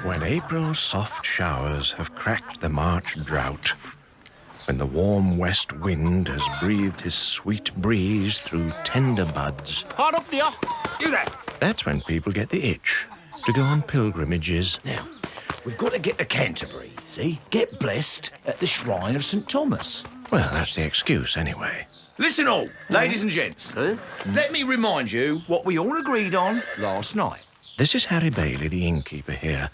When April's soft showers have cracked the March drought, when the warm west wind has breathed his sweet breeze through tender buds, Hard up there! You there! that's when people get the itch to go on pilgrimages. Now, we've got to get to Canterbury, see? Get blessed at the shrine of St. Thomas. Well, that's the excuse, anyway. Listen all, ladies and gents. Let me remind you what we all agreed on last night. This is Harry Bailey, the innkeeper here.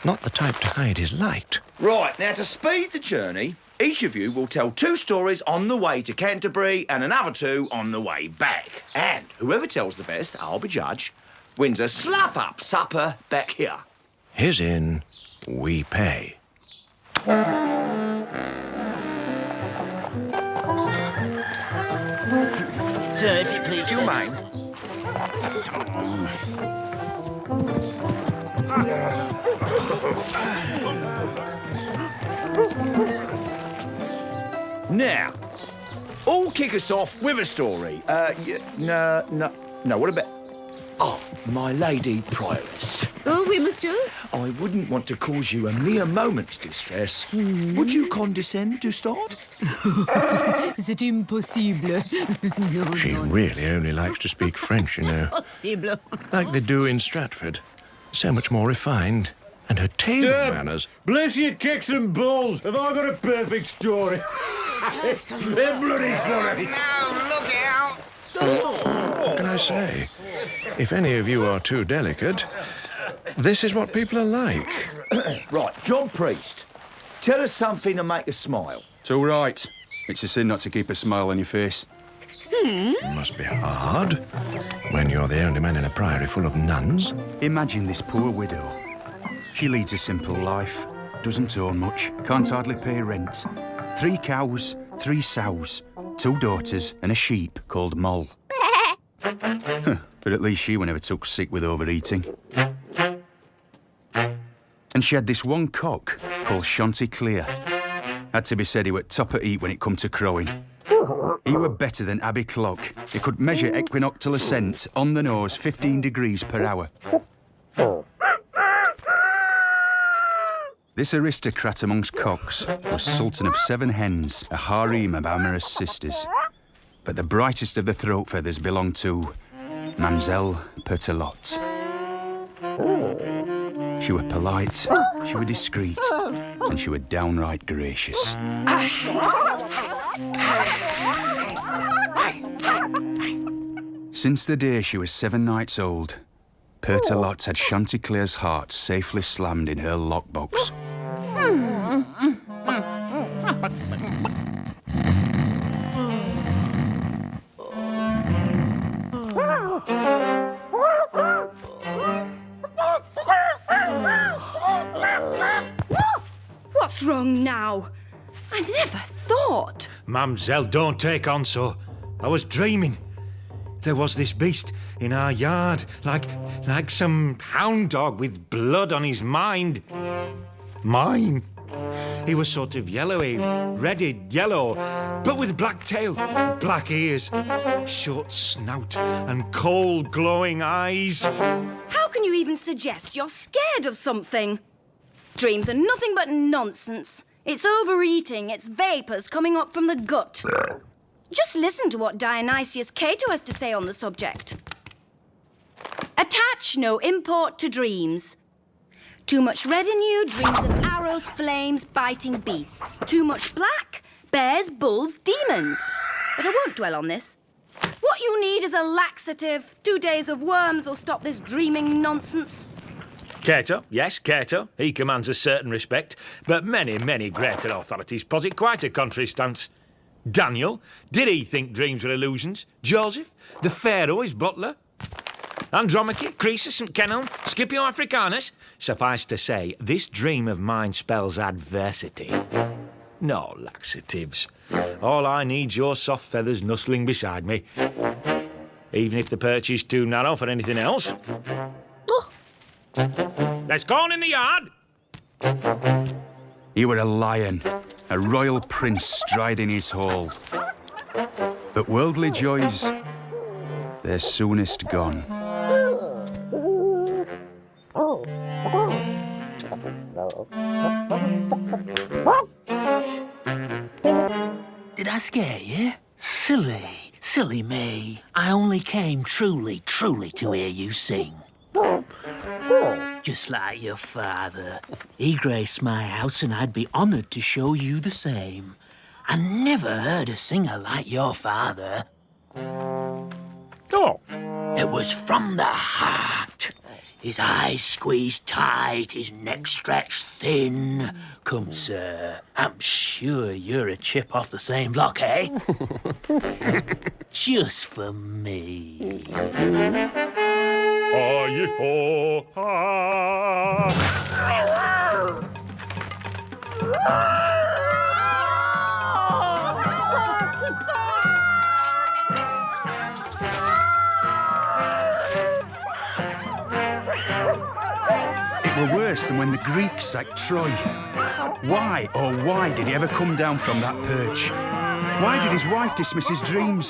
Not the type to hide his light. Right, now to speed the journey, each of you will tell 2 stories on the way to Canterbury and another 2 on the way back. And whoever tells the best, I'll be judge, wins a slap-up supper back here. His inn, we pay. Dirty, please. Do you mind? Now, all kick us off with a story. No, what about... Oh, my lady prioress. Oh, oui, monsieur. I wouldn't want to cause you a mere moment's distress. Would you condescend to start? C'est impossible. No, She no, really only likes to speak French, you know. Impossible. Like they do in Stratford. So much more refined. And her table manners. Bless your kicks and balls. Have I got a perfect story? They're bloody funny. What can I say? If any of you are too delicate, this is what people are like. Right, John Priest, tell us something to make us smile. It's all right. It's a sin not to keep a smile on your face. It must be hard when you're the only man in a priory full of nuns. Imagine this poor widow. She leads a simple life, doesn't own much, can't hardly pay rent. 3 cows, 3 sows, 2 daughters and a sheep called Moll. But at least she never took sick with overeating. And she had this one cock called Chanticleer. Had to be said he were top of heat when it come to crowing. He were better than Abbey Clock. He could measure equinoctial ascent on the nose 15 degrees per hour. This aristocrat amongst cocks was Sultan of 7 hens, a harem of amorous sisters. But the brightest of the throat feathers belonged to Mademoiselle Pertelotte. She were polite, she were discreet, and she were downright gracious. Since the day she was 7 nights old, Pertelotte had Chanticleer's heart safely slammed in her lockbox. What's wrong now? I never thought. Mamselle, don't take on so. I was dreaming. There was this beast in our yard, like some hound dog with blood on his mind. Mine. He was sort of yellowy, redded yellow, but with black tail, black ears, short snout, and cold, glowing eyes. How can you even suggest you're scared of something? Dreams are nothing but nonsense. It's overeating, it's vapours coming up from the gut. Just listen to what Dionysius Cato has to say on the subject. Attach no import to dreams. Too much red in you, dreams of arrows, flames, biting beasts. Too much black, bears, bulls, demons. But I won't dwell on this. What you need is a laxative. 2 days of worms will stop this dreaming nonsense. Cato, yes, Cato. He commands a certain respect, but many, many greater authorities posit quite a contrary stance. Daniel, did he think dreams were illusions? Joseph, the Pharaoh, his butler? Andromache, Croesus, St. Kenelm, Scipio Africanus. Suffice to say, this dream of mine spells adversity. No laxatives. All I need's your soft feathers nuzzling beside me. Even if the perch is too narrow for anything else. There's corn in the yard. You were a lion, a royal prince striding his hall. But worldly joys, they're soonest gone. Did I scare you? Silly me. I only came truly to hear you sing. Just like your father. He graced my house and I'd be honoured to show you the same. I never heard a singer like your father. Oh. It was from the heart. His eyes squeezed tight, his neck stretched thin. Come, sir, I'm sure you're a chip off the same block, eh? Just for me. Oh, It were worse than when the Greeks sacked Troy. Why, oh why, did he ever come down from that perch? Why did his wife dismiss his dreams?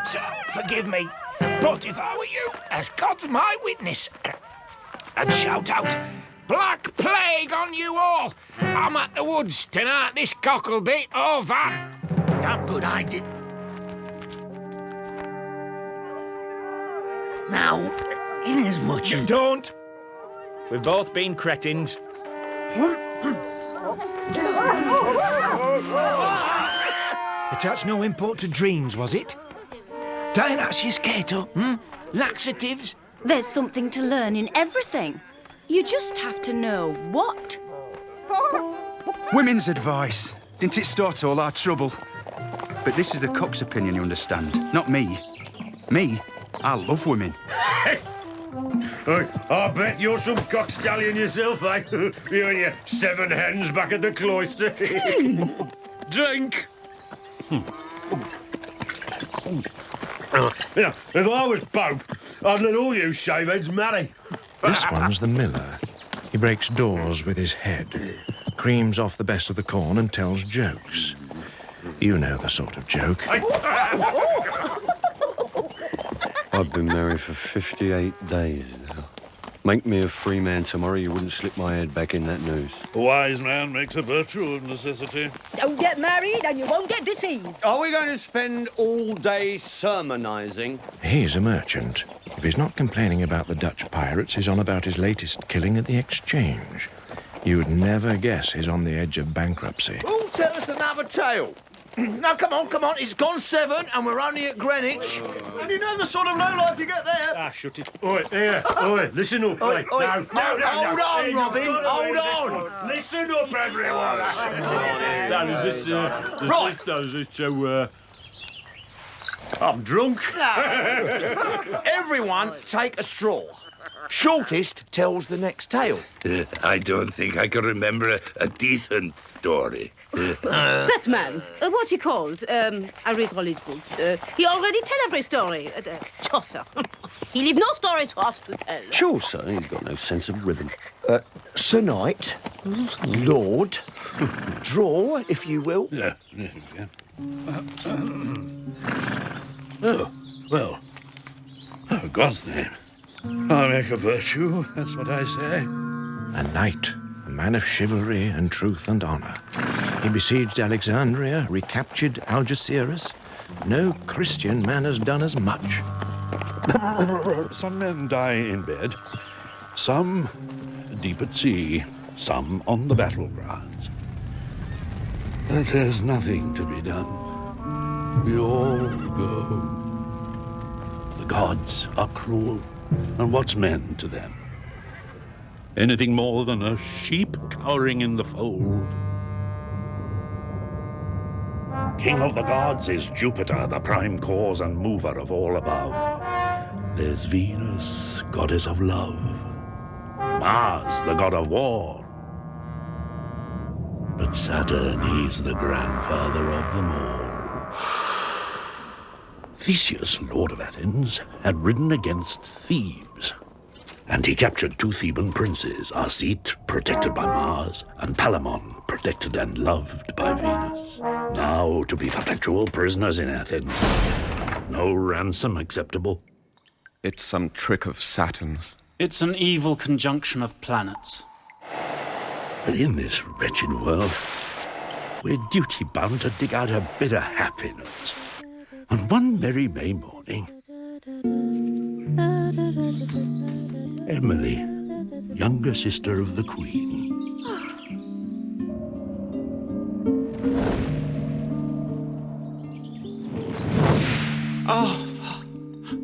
Sir, forgive me, but if I were you, as God's my witness, I'd shout out, Black Plague on you all! I'm at the woods tonight, this cock'll be over! Damn good I did. Now, inasmuch as... Don't! We've both been cretins. Attach no import to dreams, was it? Dionysius Cato, Laxatives? There's something to learn in everything. You just have to know what. Women's advice. Didn't it start all our trouble? But this is the cock's opinion, you understand, not me. Me, I love women. I bet you're some cock stallion yourself, eh? You and your 7 hens back at the cloister. Drink. Yeah, if I was Pope, I'd let all you shaveheads marry. This one's the miller. He breaks doors with his head, creams off the best of the corn and tells jokes. You know the sort of joke. I've been married for 58 days now. Make me a free man tomorrow, you wouldn't slip my head back in that noose. A wise man makes a virtue of necessity. Don't get married and you won't get deceived. Are we going to spend all day sermonising? He's a merchant. If he's not complaining about the Dutch pirates, he's on about his latest killing at the exchange. You'd never guess he's on the edge of bankruptcy. Who'll tell us another tale? Now, come on, it's gone 7 and we're only at Greenwich. And you know the sort of lowlife you get there. Ah, shut it. Oi, here, oi, listen up. Oi, Right, oi, no, hold on, Hey, Robin, you've got to hold wait a minute. Listen up, everyone. I'm drunk. Everyone take a straw. Shortest tells the next tale. I don't think I can remember a decent story. That man, what's he called? I read all his books. He already tell every story. Chaucer. He leave no stories for us to tell. Chaucer, he's got no sense of rhythm. Sir Knight, Lord, draw, if you will. Yeah. Oh, well. Oh, God's name. I'll make a virtue, that's what I say. A knight, a man of chivalry and truth and honour. He besieged Alexandria, recaptured Algeciras. No Christian man has done as much. Some men die in bed, some deep at sea, some on the battlegrounds. But there's nothing to be done. We all go. The gods are cruel, and what's men to them? anything more than a sheep cowering in the fold. King of the gods is Jupiter, the prime cause and mover of all above. There's Venus, goddess of love. Mars, the god of war. But Saturn, he's the grandfather of them all. Theseus, lord of Athens, had ridden against Thebes. And he captured 2 Theban princes, Arcite, protected by Mars, and Palamon, protected and loved by Venus. Now to be perpetual prisoners in Athens. No ransom acceptable. It's some trick of Saturn's. It's an evil conjunction of planets. But in this wretched world, we're duty-bound to dig out a bit of happiness. On one merry May morning, Emily, younger sister of the Queen. Oh,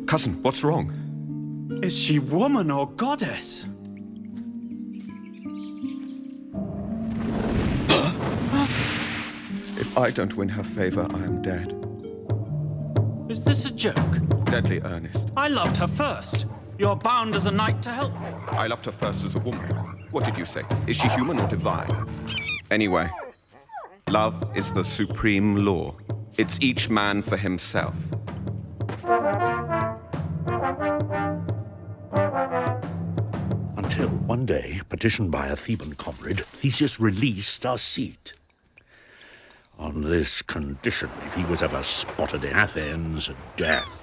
cousin, what's wrong? Is she woman or goddess? If I don't win her favor, I am dead. Is this a joke? Deadly earnest. I loved her first. You're bound as a knight to help me. I loved her first as a woman. What did you say? Is she human or divine? Anyway, love is the supreme law. It's each man for himself. Until one day, petitioned by a Theban comrade, Theseus released Arcite. On this condition, if he was ever spotted in Athens, death.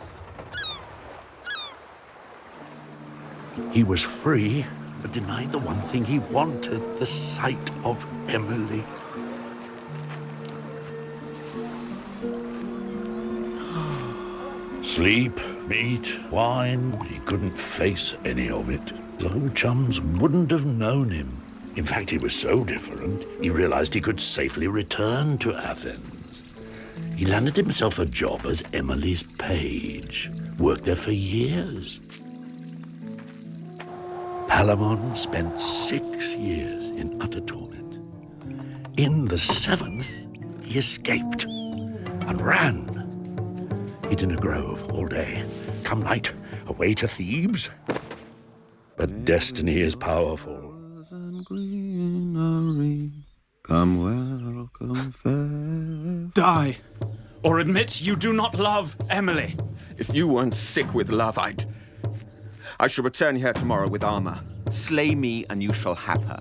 He was free, but denied the one thing he wanted, the sight of Emily. Sleep, meat, wine, he couldn't face any of it. His old chums wouldn't have known him. In fact, he was so different, he realized he could safely return to Athens. He landed himself a job as Emily's page, worked there for years. Palamon spent 6 years in utter torment. In the 7th, he escaped and ran. Hid in a grove all day. Come night, away to Thebes. But destiny is powerful. Come welcome fair. Die, or admit you do not love Emily. If you weren't sick with love, I shall return here tomorrow with armor. Slay me and you shall have her.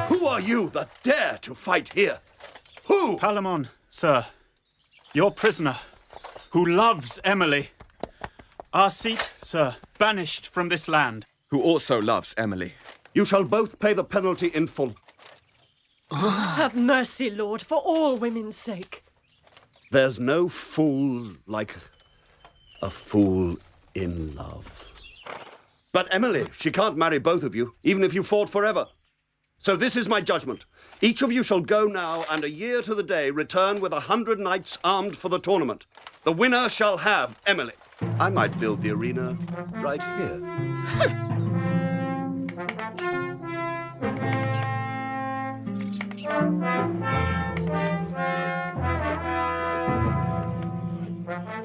Who are you that dare to fight here? Who? Palamon, sir. Your prisoner, who loves Emily. Arcite, sir, banished from this land. Who also loves Emily. You shall both pay the penalty in full. Have mercy, Lord, for all women's sake. There's no fool like a fool in love. But Emily, she can't marry both of you, even if you fought forever. So this is my judgment. Each of you shall go now, and a year to the day return with 100 knights armed for the tournament. The winner shall have Emily. I might build the arena right here.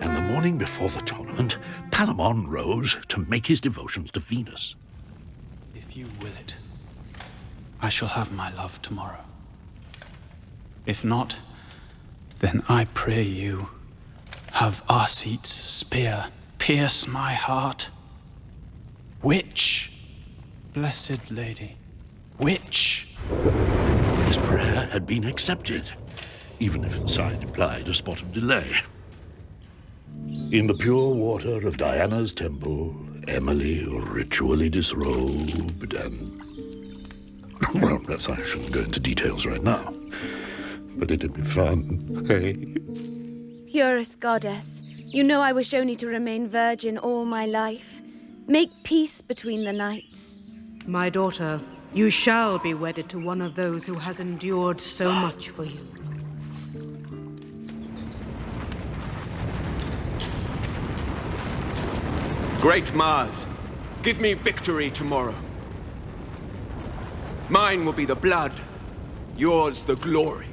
And the morning before the tournament, Palamon rose to make his devotions to Venus. If you will it, I shall have my love tomorrow. If not, then I pray you, have Arcite's spear pierce my heart. Which, blessed lady, which? His prayer had been accepted, even if the sign implied a spot of delay. In the pure water of Diana's temple, Emily, ritually disrobed and... Well, yes, I shouldn't go into details right now. But it'd be fun, hey? Purest goddess, you know I wish only to remain virgin all my life. Make peace between the knights. My daughter, you shall be wedded to one of those who has endured so much for you. Great Mars, give me victory tomorrow. Mine will be the blood, yours the glory.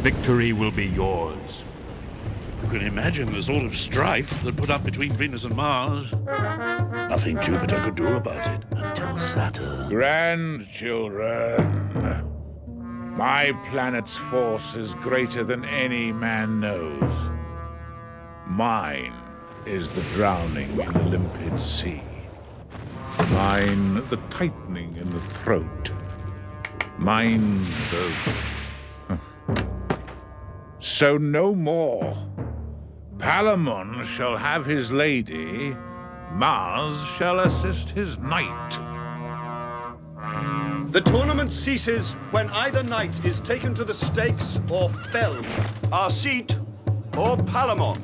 Victory will be yours. You can imagine the sort of strife that put up between Venus and Mars. Nothing Jupiter could do about it until Saturn. Grandchildren, my planet's force is greater than any man knows. Mine is the drowning in the limpid sea. Mine the tightening in the throat. Mine the... So no more. Palamon shall have his lady, Mars shall assist his knight. The tournament ceases when either knight is taken to the stakes or felled. Our seat or Palamon.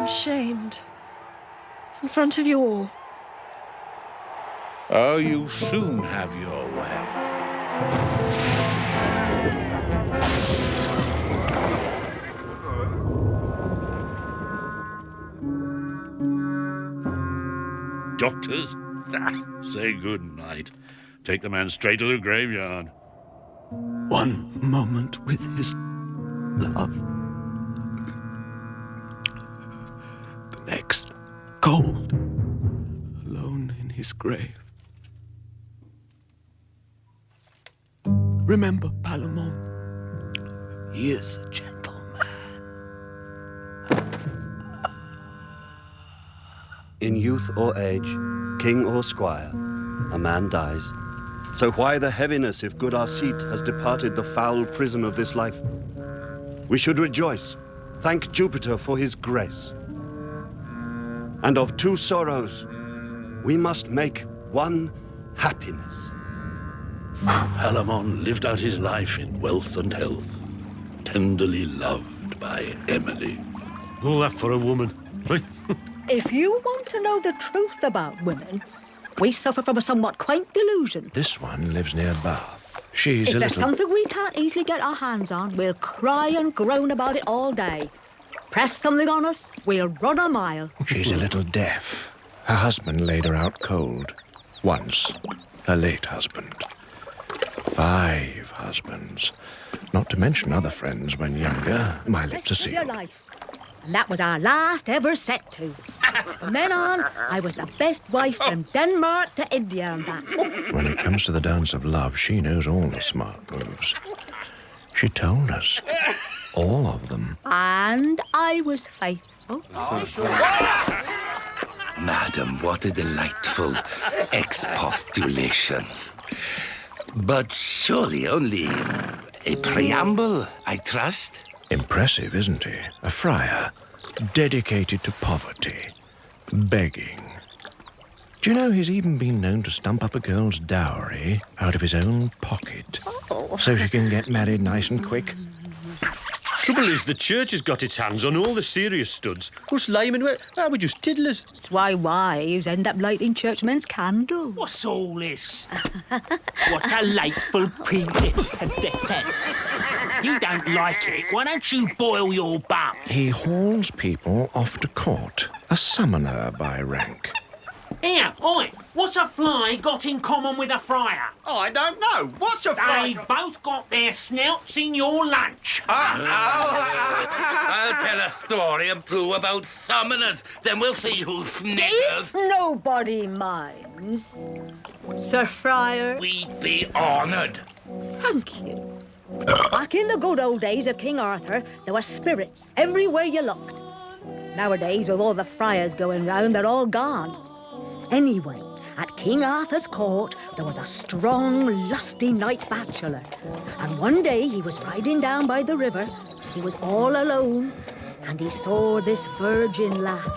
Shamed. In front of you all. Oh, you soon have your way. Doctors, say good night. Take the man straight to the graveyard. One moment with his love. Next, cold, alone in his grave. Remember Palamon, he is a gentleman. In youth or age, king or squire, a man dies. So why the heaviness if good Arcite has departed the foul prison of this life? We should rejoice, thank Jupiter for his grace. And of two sorrows, we must make one happiness. Palamon lived out his life in wealth and health, tenderly loved by Emily. All that for a woman. If you want to know the truth about women, we suffer from a somewhat quaint delusion. This one lives near Bath. She's If a there's little... something we can't easily get our hands on, we'll cry and groan about it all day. Press something on us, we'll run a mile. She's a little deaf. Her husband laid her out cold. Once. Her late husband. 5 husbands. Not to mention other friends when younger. My lips are Your sealed. life. And that was our last ever set to. From then on, I was the best wife from Denmark to India and back. When it comes to the dance of love, she knows all the smart moves. She told us. All of them. And I was faithful. Madam, what a delightful expostulation. But surely only a preamble, I trust? Impressive, isn't he? A friar, dedicated to poverty, begging. Do you know he's even been known to stump up a girl's dowry out of his own pocket so she can get married nice and quick? Trouble is, the church has got its hands on all the serious studs. Us laymen, we're just tiddlers. That's why wives end up lighting churchmen's candles. What's all this? What a delightful princess. You don't like it? Why don't you boil your bum? He hauls people off to court, a summoner by rank. Here, oi, what's a fly got in common with a friar? Oh, I don't know. What's a fly? They've both got their snouts in your lunch. I'll tell a story or two about summoners, then we'll see who snickers. If nobody minds, Sir Friar. We'd be honoured. Thank you. Back in the good old days of King Arthur, there were spirits everywhere you looked. Nowadays, with all the friars going round, they're all gone. Anyway, at King Arthur's court, there was a strong, lusty knight bachelor. And one day he was riding down by the river. He was all alone, and he saw this virgin lass.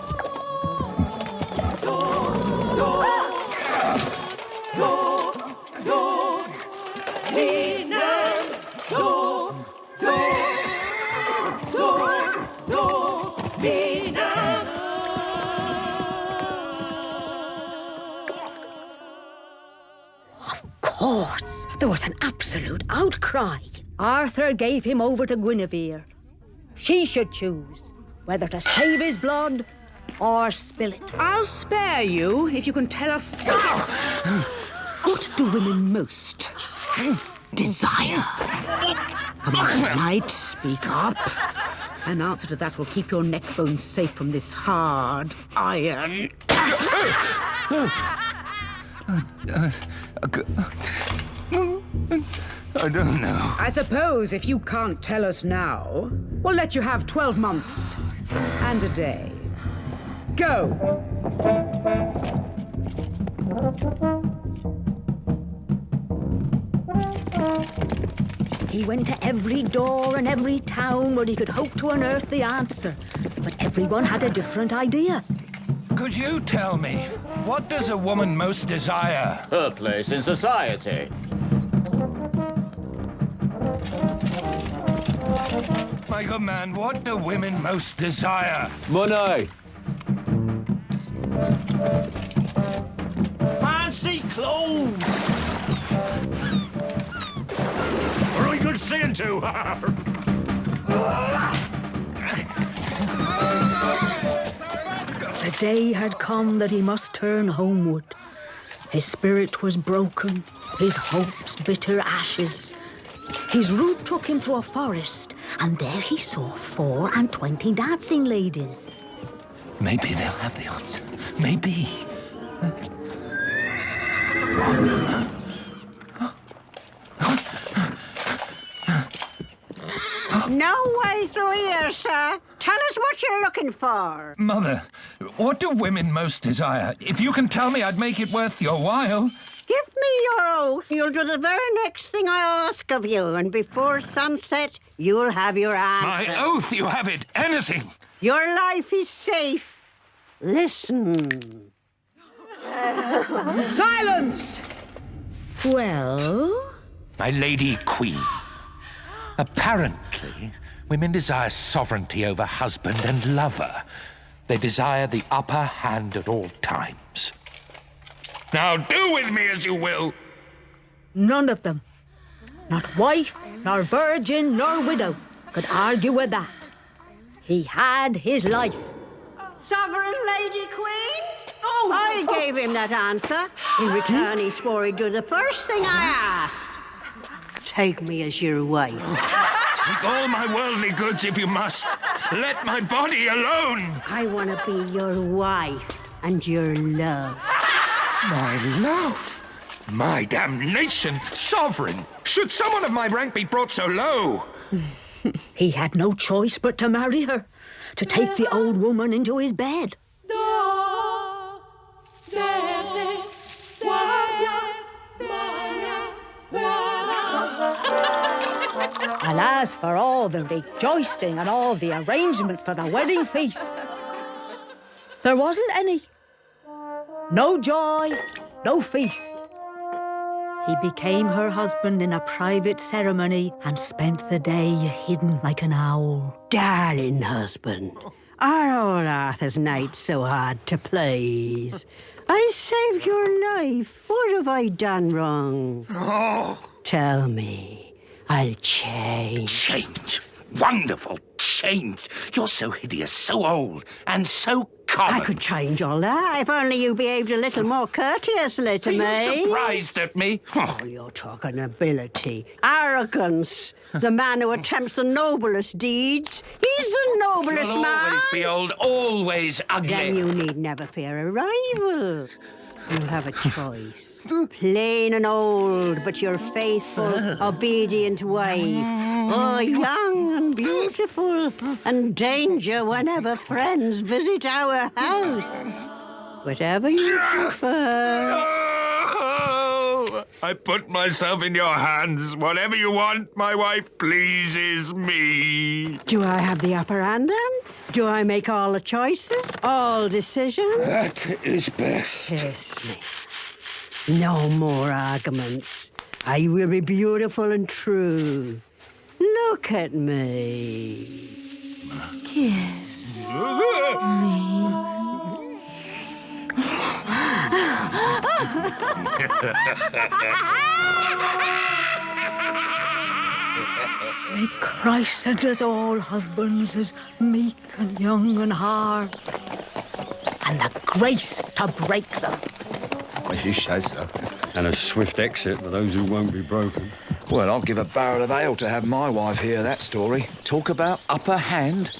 Of course, there was an absolute outcry. Arthur gave him over to Guinevere. She should choose whether to save his blood or spill it. I'll spare you if you can tell us what do women most desire? Come on, knight, speak up. An answer to that will keep your neck bones safe from this hard iron. I don't know. I suppose if you can't tell us now, we'll let you have 12 months and a day. Go! He went to every door and every town where he could hope to unearth the answer, but everyone had a different idea. Could you tell me, what does a woman most desire? Her place in society. My good man, what do women most desire? Money. Fancy clothes! Very good seeing to. The day had come that he must turn homeward. His spirit was broken, his hopes bitter ashes. His route took him to a forest, and there he saw 24 dancing ladies. Maybe they'll have the answer. Maybe. No way through here, sir. Tell us what you're looking for. Mother, what do women most desire? If you can tell me, I'd make it worth your while. Give me your oath. You'll do the very next thing I ask of you, and before sunset, you'll have your answer. My oath, you have it. Anything. Your life is safe. Listen. Silence! Well? My Lady Queen, apparently, women desire sovereignty over husband and lover. They desire the upper hand at all times. Now do with me as you will. None of them, not wife, nor virgin, nor widow, could argue with that. He had his life. Sovereign Lady Queen? Oh, I gave him that answer. In return, he swore he'd do the first thing I asked. Take me as your wife. Take all my worldly goods if you must. Let my body alone. I want to be your wife and your love. My love? My damnation! Sovereign! Should someone of my rank be brought so low? He had no choice but to marry her, to take the old woman into his bed. And as for all the rejoicing and all the arrangements for the wedding feast, there wasn't any. No joy, no feast. He became her husband in a private ceremony and spent the day hidden like an owl. Darling husband, are all Arthur's knights so hard to please? I saved your life. What have I done wrong? Oh. Tell me. I'll change. Change? Wonderful change. You're so hideous, so old, and so common. I could change all that if only you behaved a little more courteously to me. Are you surprised at me? Oh, you're talking nobility. Arrogance. The man who attempts the noblest deeds. He's the noblest You'll man. always be old, always ugly. Then you need never fear a rival. You have a choice. Plain and old, but your faithful, obedient wife. Oh, young and beautiful, and danger whenever friends visit our house. Whatever you prefer. Oh, I put myself in your hands. Whatever you want, my wife pleases me. Do I have the upper hand then? Do I make all the choices? All decisions? That is best. Kiss me. No more arguments. I will be beautiful and true. Look at me. Kiss May Christ send us all husbands as meek and young and hard, and the grace to break them. If you say so. And a swift exit for those who won't be broken. Well, I'll give a barrel of ale to have my wife hear that story. Talk about upper hand.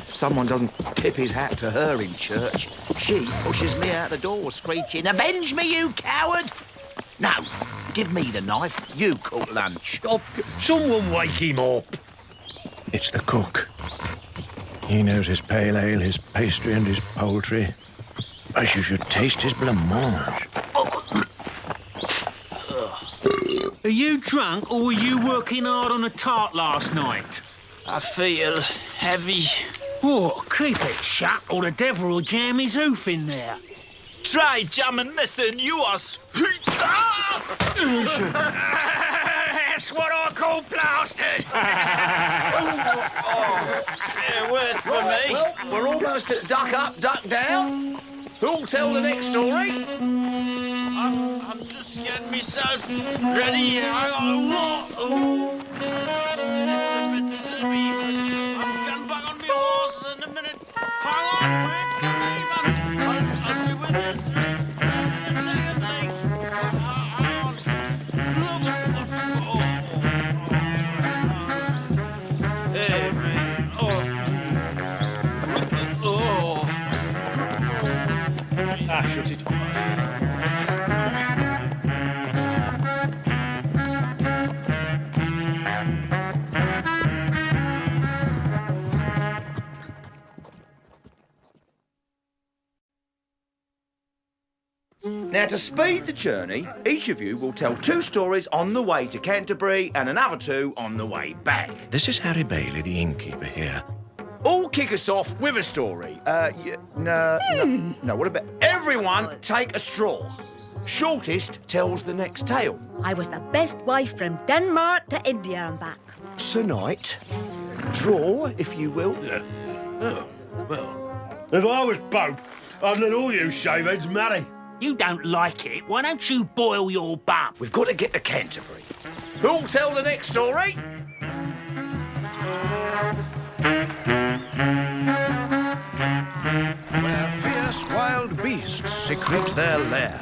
Someone doesn't tip his hat to her in church. She pushes me out the door screeching, "Avenge me, you coward!" No, give me the knife. You cook lunch. Oh, someone wake him up. It's the cook. He knows his pale ale, his pastry and his poultry. As you should taste his blancmange. Are you drunk or were you working hard on a tart last night? I feel heavy. Oh, keep it shut or the devil will jam his hoof in there. Try jam and listen, you us. That's what I call plastered. Fair word for me. Well, we're almost at duck up, duck down. Who'll tell the next story? I'm just getting myself ready. It's a bit silly, but I'm getting back on my horse in a minute. Hang on, wait for me, man. I'll be with you straight in a second, like. Hey, man. Shut it. Now, to speed the journey, each of you will tell 2 stories on the way to Canterbury and another 2 on the way back. This is Harry Bailey, the innkeeper here. All kick us off with a story. No, what about... Everyone take a straw. Shortest tells the next tale. I was the best wife from Denmark to India and back. Sir Knight, draw, if you will. Yeah. Oh, well, if I was Pope, I'd let all you shaveheads marry. You don't like it, why don't you boil your bum? We've got to get to Canterbury. Who'll tell the next story? Where fierce wild beasts secrete their lair.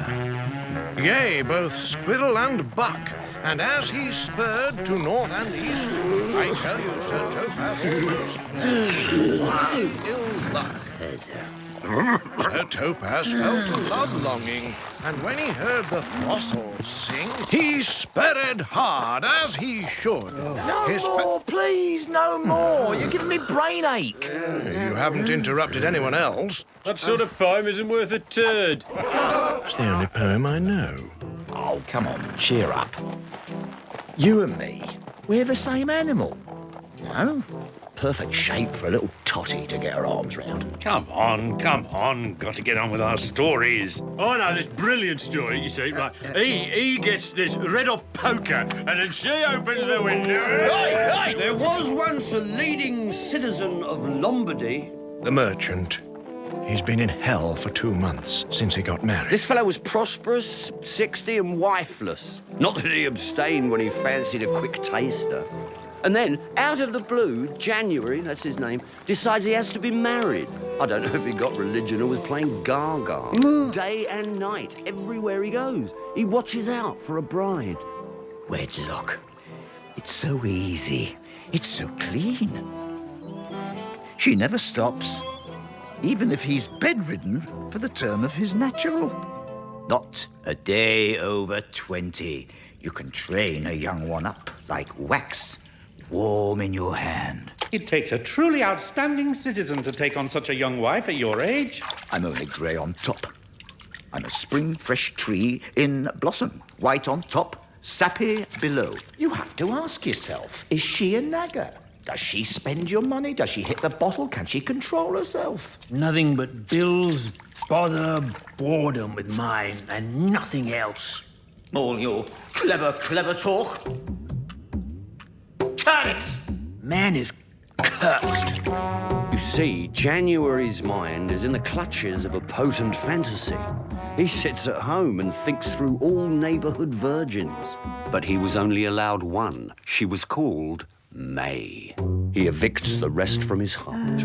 Yea, both squirrel and buck, and as he spurred to north and east, I tell you, Sir Topaz, ill luck. Sir Topaz felt a love-longing, and when he heard the throstles sing, he spurred hard, as he should. No more, please, no more. You're giving me brain ache. You haven't interrupted anyone else. That sort of poem isn't worth a turd. It's the only poem I know. Oh, come on, cheer up. You and me, we're the same animal. You know? Perfect shape for a little totty to get her arms round. Come on. Got to get on with our stories. Oh, no, this brilliant story, you see. Right, he gets this red-hot poker, and then she opens the window. Right! There was once a leading citizen of Lombardy. The merchant. He's been in hell for 2 months since he got married. This fellow was prosperous, 60 and wifeless. Not that he abstained when he fancied a quick taster. And then, out of the blue, January, that's his name, decides he has to be married. I don't know if he got religion or was playing Gaga. Day and night, everywhere he goes, he watches out for a bride. Wedlock. It's so easy. It's so clean. She never stops, even if he's bedridden for the term of his natural. Not a day over 20. You can train a young one up like wax, warm in your hand. It takes a truly outstanding citizen to take on such a young wife at your age. I'm only grey on top. I'm a spring fresh tree in blossom. White on top, sappy below. You have to ask yourself, is she a nagger? Does she spend your money? Does she hit the bottle? Can she control herself? Nothing but bills, bother, boredom with mine, and nothing else. All your clever talk. Turn it! Man is cursed. You see, January's mind is in the clutches of a potent fantasy. He sits at home and thinks through all neighbourhood virgins. But he was only allowed one. She was called May. He evicts the rest from his heart.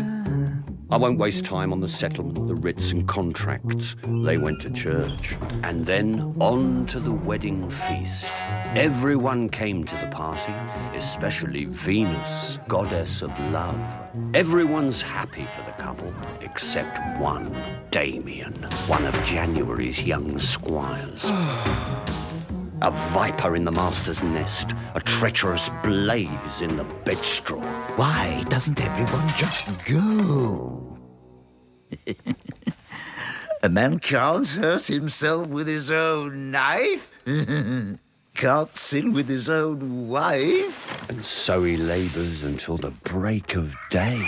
I won't waste time on the settlement, the writs and contracts. They went to church. And then on to the wedding feast. Everyone came to the party, especially Venus, goddess of love. Everyone's happy for the couple, except one, Damien, one of January's young squires. A viper in the master's nest, a treacherous blaze in the bedstraw. Why doesn't everyone just go? A man can't hurt himself with his own knife. Can't sin with his own wife. And so he labours until the break of day.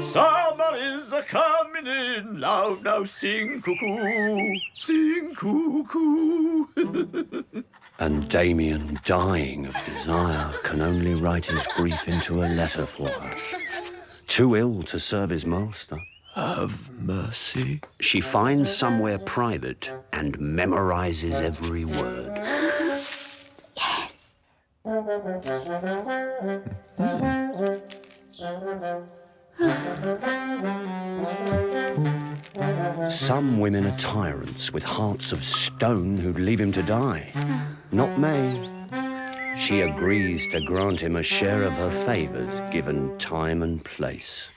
Somebody's a-coming in loud, now sing cuckoo, sing cuckoo. And Damien, dying of desire, can only write his grief into a letter for her. Too ill to serve his master. Have mercy. She finds somewhere private and memorizes every word. Some women are tyrants with hearts of stone who'd leave him to die. Not May. She agrees to grant him a share of her favours, given time and place.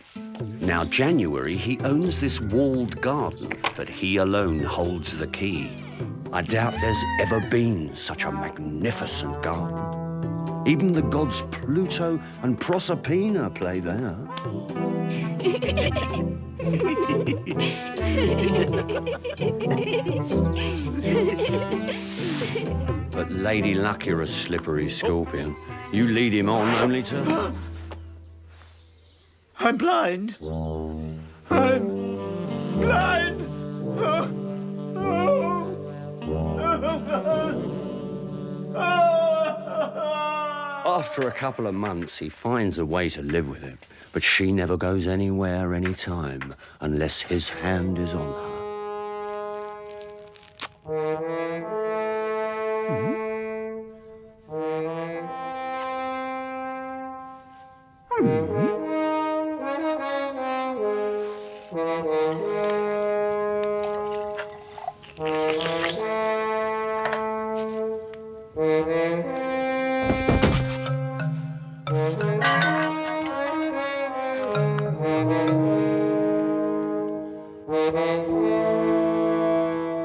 Now, January, he owns this walled garden, but he alone holds the key. I doubt there's ever been such a magnificent garden. Even the gods Pluto and Proserpina play there. But Lady Luck, you're a slippery scorpion. You lead him on only to... I'm blind. I'm blind. After a couple of months, he finds a way to live with him, but she never goes anywhere, anytime, unless his hand is on her.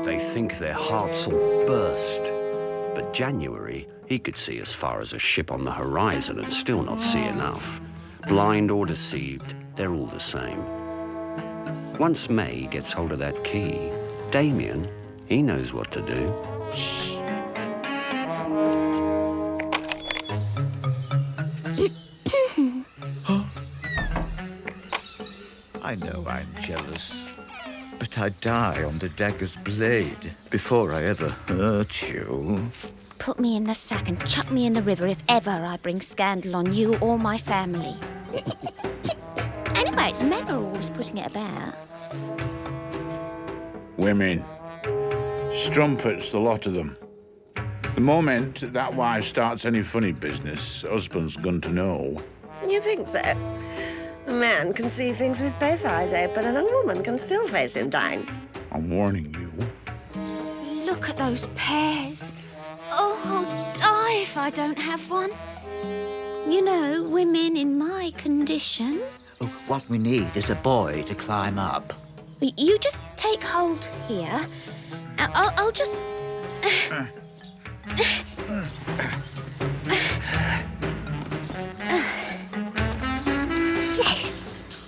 They think their hearts will burst. But January, he could see as far as a ship on the horizon and still not see enough. Blind or deceived, they're all the same. Once May gets hold of that key, Damien, he knows what to do. Shh. I know I'm jealous, but I'd die on the dagger's blade before I ever hurt you. Put me in the sack and chuck me in the river if ever I bring scandal on you or my family. Anyway, it's men who are always putting it about. Women. Strumpets, the lot of them. The moment that wife starts any funny business, husband's going to know. You think so? A man can see things with both eyes open, and a woman can still face him down. I'm warning you. Look at those pears. Oh, I'll die if I don't have one. You know, women in my condition. What we need is a boy to climb up. You just take hold here. I'll just...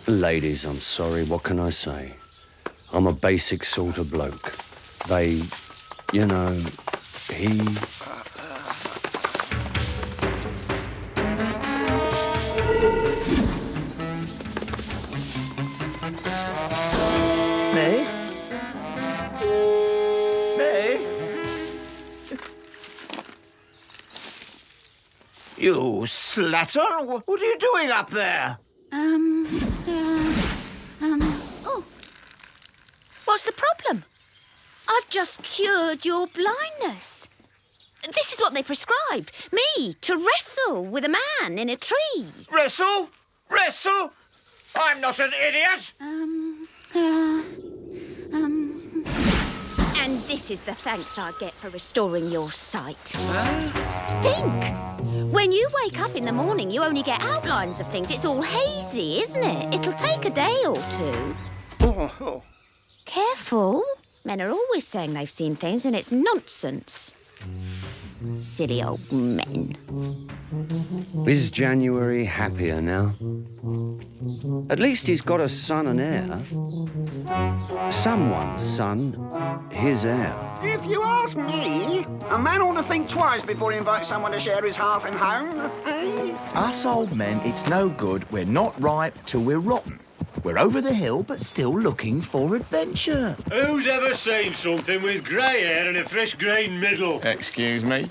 Ladies, I'm sorry, what can I say? I'm a basic sort of bloke. They, you know, he... Me? Me? You slattern! What are you doing up there? Oh. What's the problem? I've just cured your blindness. This is what they prescribed. Me to wrestle with a man in a tree. Wrestle? Wrestle? I'm not an idiot! And this is the thanks I get for restoring your sight. Think! When you wake up in the morning, you only get outlines of things. It's all hazy, isn't it? It'll take a day or two. Careful. Men are always saying they've seen things, and it's nonsense. Silly old men. Is January happier now? At least he's got a son and heir. Someone's son, his heir. If you ask me, a man ought to think twice before he invites someone to share his hearth and home. Us old men, it's no good. We're not ripe till we're rotten. We're over the hill, but still looking for adventure. Who's ever seen something with grey hair and a fresh green middle? Excuse me?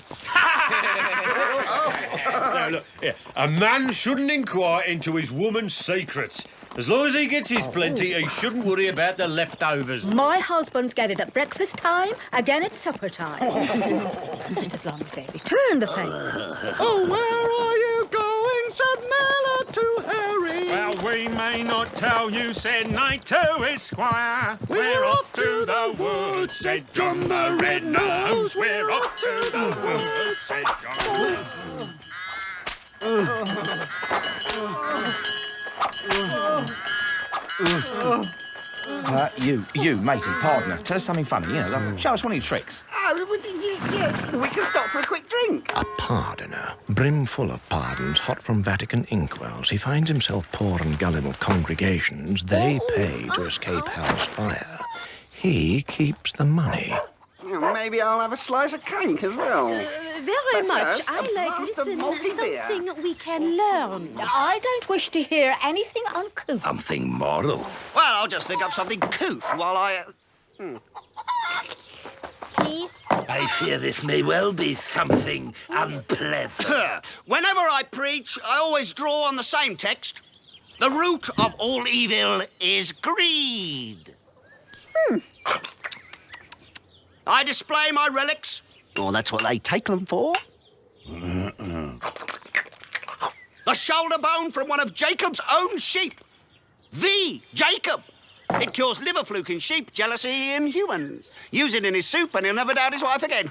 Now, look, here, a man shouldn't inquire into his woman's secrets. As long as he gets his plenty, he shouldn't worry about the leftovers. My husband's get it at breakfast time, again at supper time. Just as long as they return the favour. Oh, where are you going? Said Nella to Harry. Well, we may not tell you, said Knight to his squire. We're off to the woods, said John the Red-Nosed. We're off to the woods, said John. You, matey, partner, tell us something funny, show us one of your tricks. Oh, we can stop for a quick drink. A pardoner, brimful of pardons hot from Vatican inkwells. He finds himself poor and gullible congregations. They pay to escape hell's fire. He keeps the money. Maybe I'll have a slice of cake as well. Very But much. first, I a like blast of listen, malty beer. something we can learn. I don't wish to hear anything uncouth. Something moral. Well, I'll just think up something couth while I... Please? I fear this may well be something unpleasant. Whenever I preach, I always draw on the same text. The root of all evil is greed. I display my relics. Oh, that's what they take them for. The shoulder bone from one of Jacob's own sheep. The Jacob. It cures liver fluke in sheep, jealousy in humans. Use it in his soup and he'll never doubt his wife again.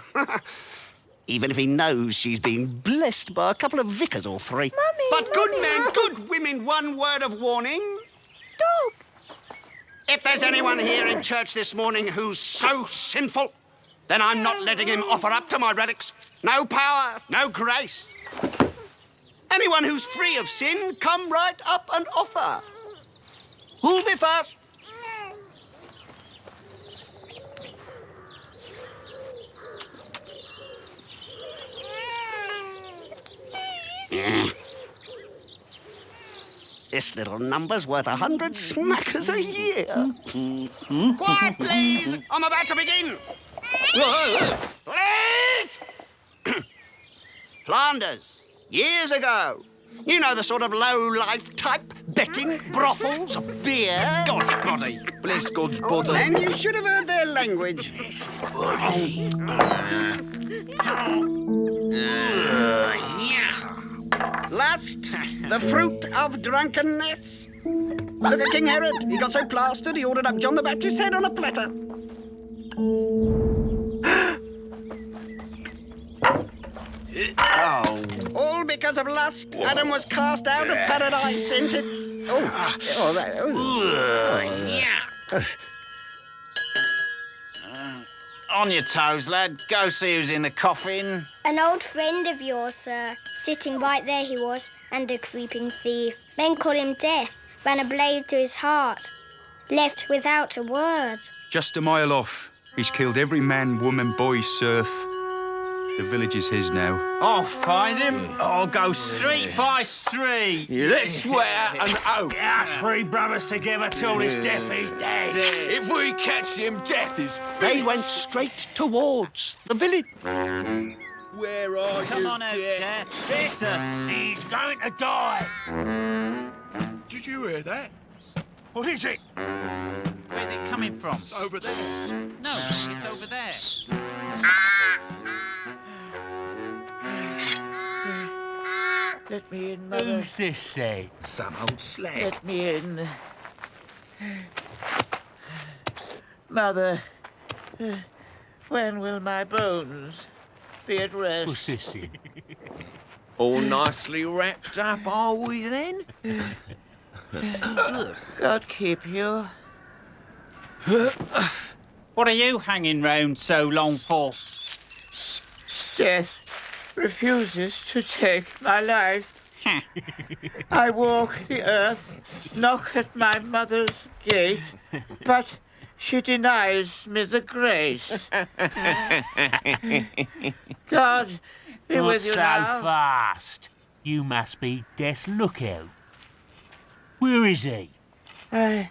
Even if he knows she's been blessed by a couple of vicars or three. Mummy, But good men, good women, one word of warning. Dog. If there's anyone here in church this morning who's so sinful, then I'm not letting him offer up to my relics. No power, no grace. Anyone who's free of sin, come right up and offer. Who'll be first? This little number's worth 100 smackers a year. Quiet, please. I'm about to begin. Please! Flanders, years ago. You know the sort of low-life type. Betting, brothels, beer. God's body. Bless God's body. And you should have heard their language. Lust, the fruit of drunkenness. Look at King Herod. He got so plastered, he ordered up John the Baptist's head on a platter. All because of lust. Adam was cast out of paradise into... On your toes, lad. Go see who's in the coffin. An old friend of yours, sir. Sitting right there he was, and a creeping thief. Men call him Death, ran a blade to his heart, left without a word. Just a mile off. He's killed every man, woman, boy, serf. The village is his now. I'll find him. I'll go street by street. Let's swear an oath. Us three brothers together till his death he's dead. If we catch him, death is They went straight towards the village. Where are Come you, on out, Death? Death. Jesus. He's going to die. Did you hear that? What is it? Where's it coming from? It's over there. No, it's over there. Let me in, Mother. Who's this, say? Some old slag. Let me in. Mother, when will my bones be at rest? What's this, then? All nicely wrapped up, are we then? God keep you. What are you hanging round so long for? Death refuses to take my life. I walk the earth, knock at my mother's gate, but she denies me the grace. God be Not with you so now. fast. You must be Death's lookout. Where is he? I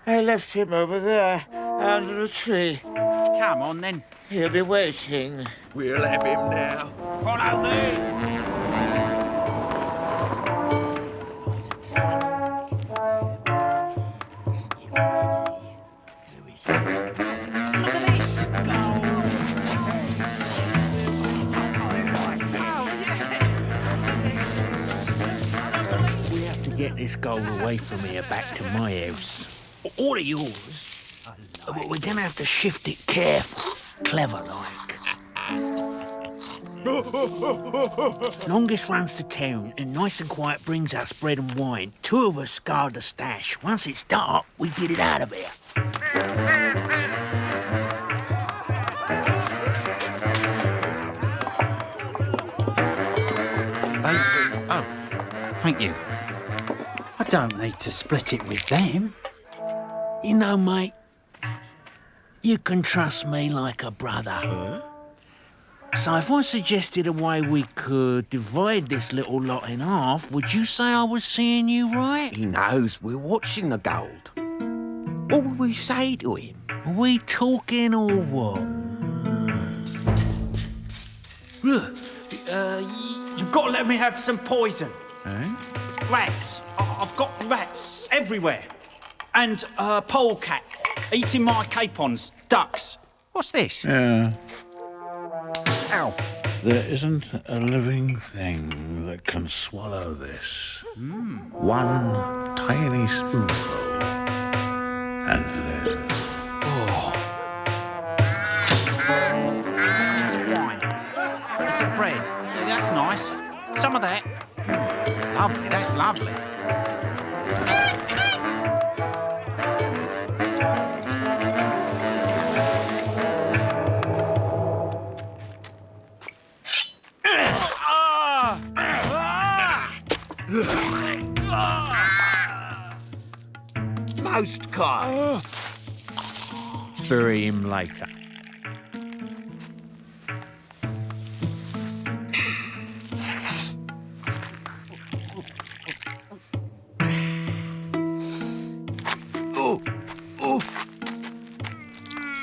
left him over there, under a tree. Come on, then. He'll be waiting. We'll have him now. Follow me. We have to get this gold away from here back to my house. All of yours. But we're going to have to shift it careful, clever like. Longest runs to town and nice and quiet brings us bread and wine. Two of us guard the stash. Once it's dark, we get it out of here. Oh, thank you. I don't need to split it with them. You know, mate, you can trust me like a brother. So if I suggested a way we could divide this little lot in half, would you say I was seeing you right? He knows we're watching the gold. What will we say to him? Are we talking or what? You've got to let me have some poison. Rats. I've got rats everywhere. And a polecat eating my capons. Ducks. What's this? Yeah. Ow. There isn't a living thing that can swallow this. One tiny spoonful and live. It's a wine. It's a bread. Yeah, that's nice. Some of that. Lovely, that's lovely. Most kind. Bury him later.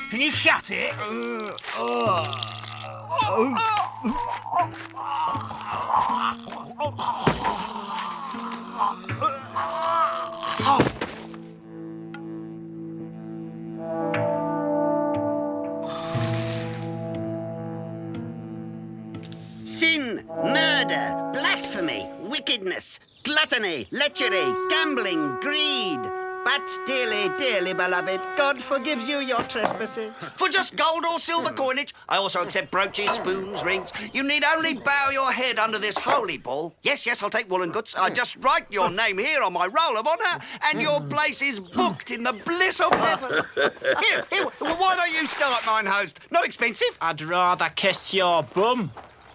Can you shut it? Sin, murder, blasphemy, wickedness, gluttony, lechery, gambling, greed. But dearly, dearly beloved, God forgives you your trespasses. For just gold or silver coinage, I also accept brooches, spoons, rings. You need only bow your head under this holy ball. Yes, yes, I'll take woolen goods. I just write your name here on my roll of honour, and your place is booked in the bliss of heaven. Here, why don't you start, mine host? Not expensive. I'd rather kiss your bum.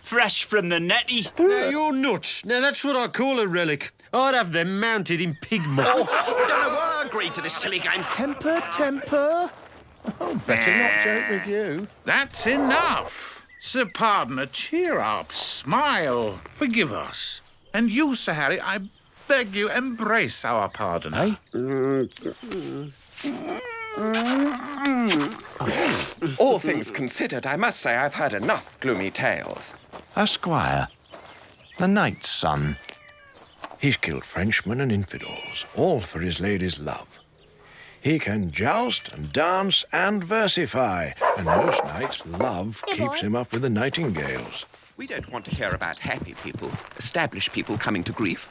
fresh from the netty. Now, you're nuts. Now, that's what I call a relic. I'd have them mounted in pig muck. I don't know why I agreed to this silly game. Temper, temper. Oh, better not joke with you. That's enough. Sir Pardoner, cheer up, smile, forgive us. And you, Sir Harry, I beg you, embrace our Pardoner. All things considered, I must say I've heard enough gloomy tales. A squire, the knight's son. He's killed Frenchmen and infidels, all for his lady's love. He can joust and dance and versify, and most nights love keeps him up with the nightingales. We don't want to hear about happy people, established people coming to grief.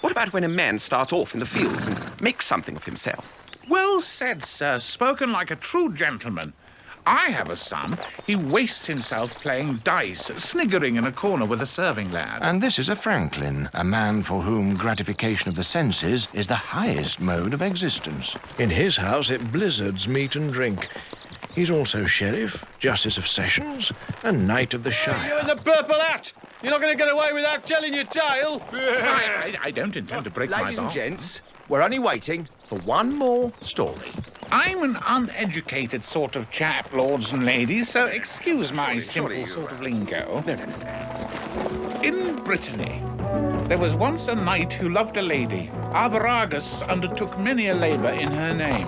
What about when a man starts off in the fields and makes something of himself? Well said, sir. Spoken like a true gentleman. I have a son. He wastes himself playing dice, sniggering in a corner with a serving lad. And this is a Franklin, a man for whom gratification of the senses is the highest mode of existence. In his house it blizzards meat and drink. He's also sheriff, justice of sessions, and knight of the Shire. You in the purple hat! You're not going to get away without telling your tale. I don't intend to break my Ladies and vow. gents, we're only waiting for one more story. I'm an uneducated sort of chap, lords and ladies, so excuse my simple sort of lingo. No. In Brittany, there was once a knight who loved a lady. Arviragus undertook many a labour in her name.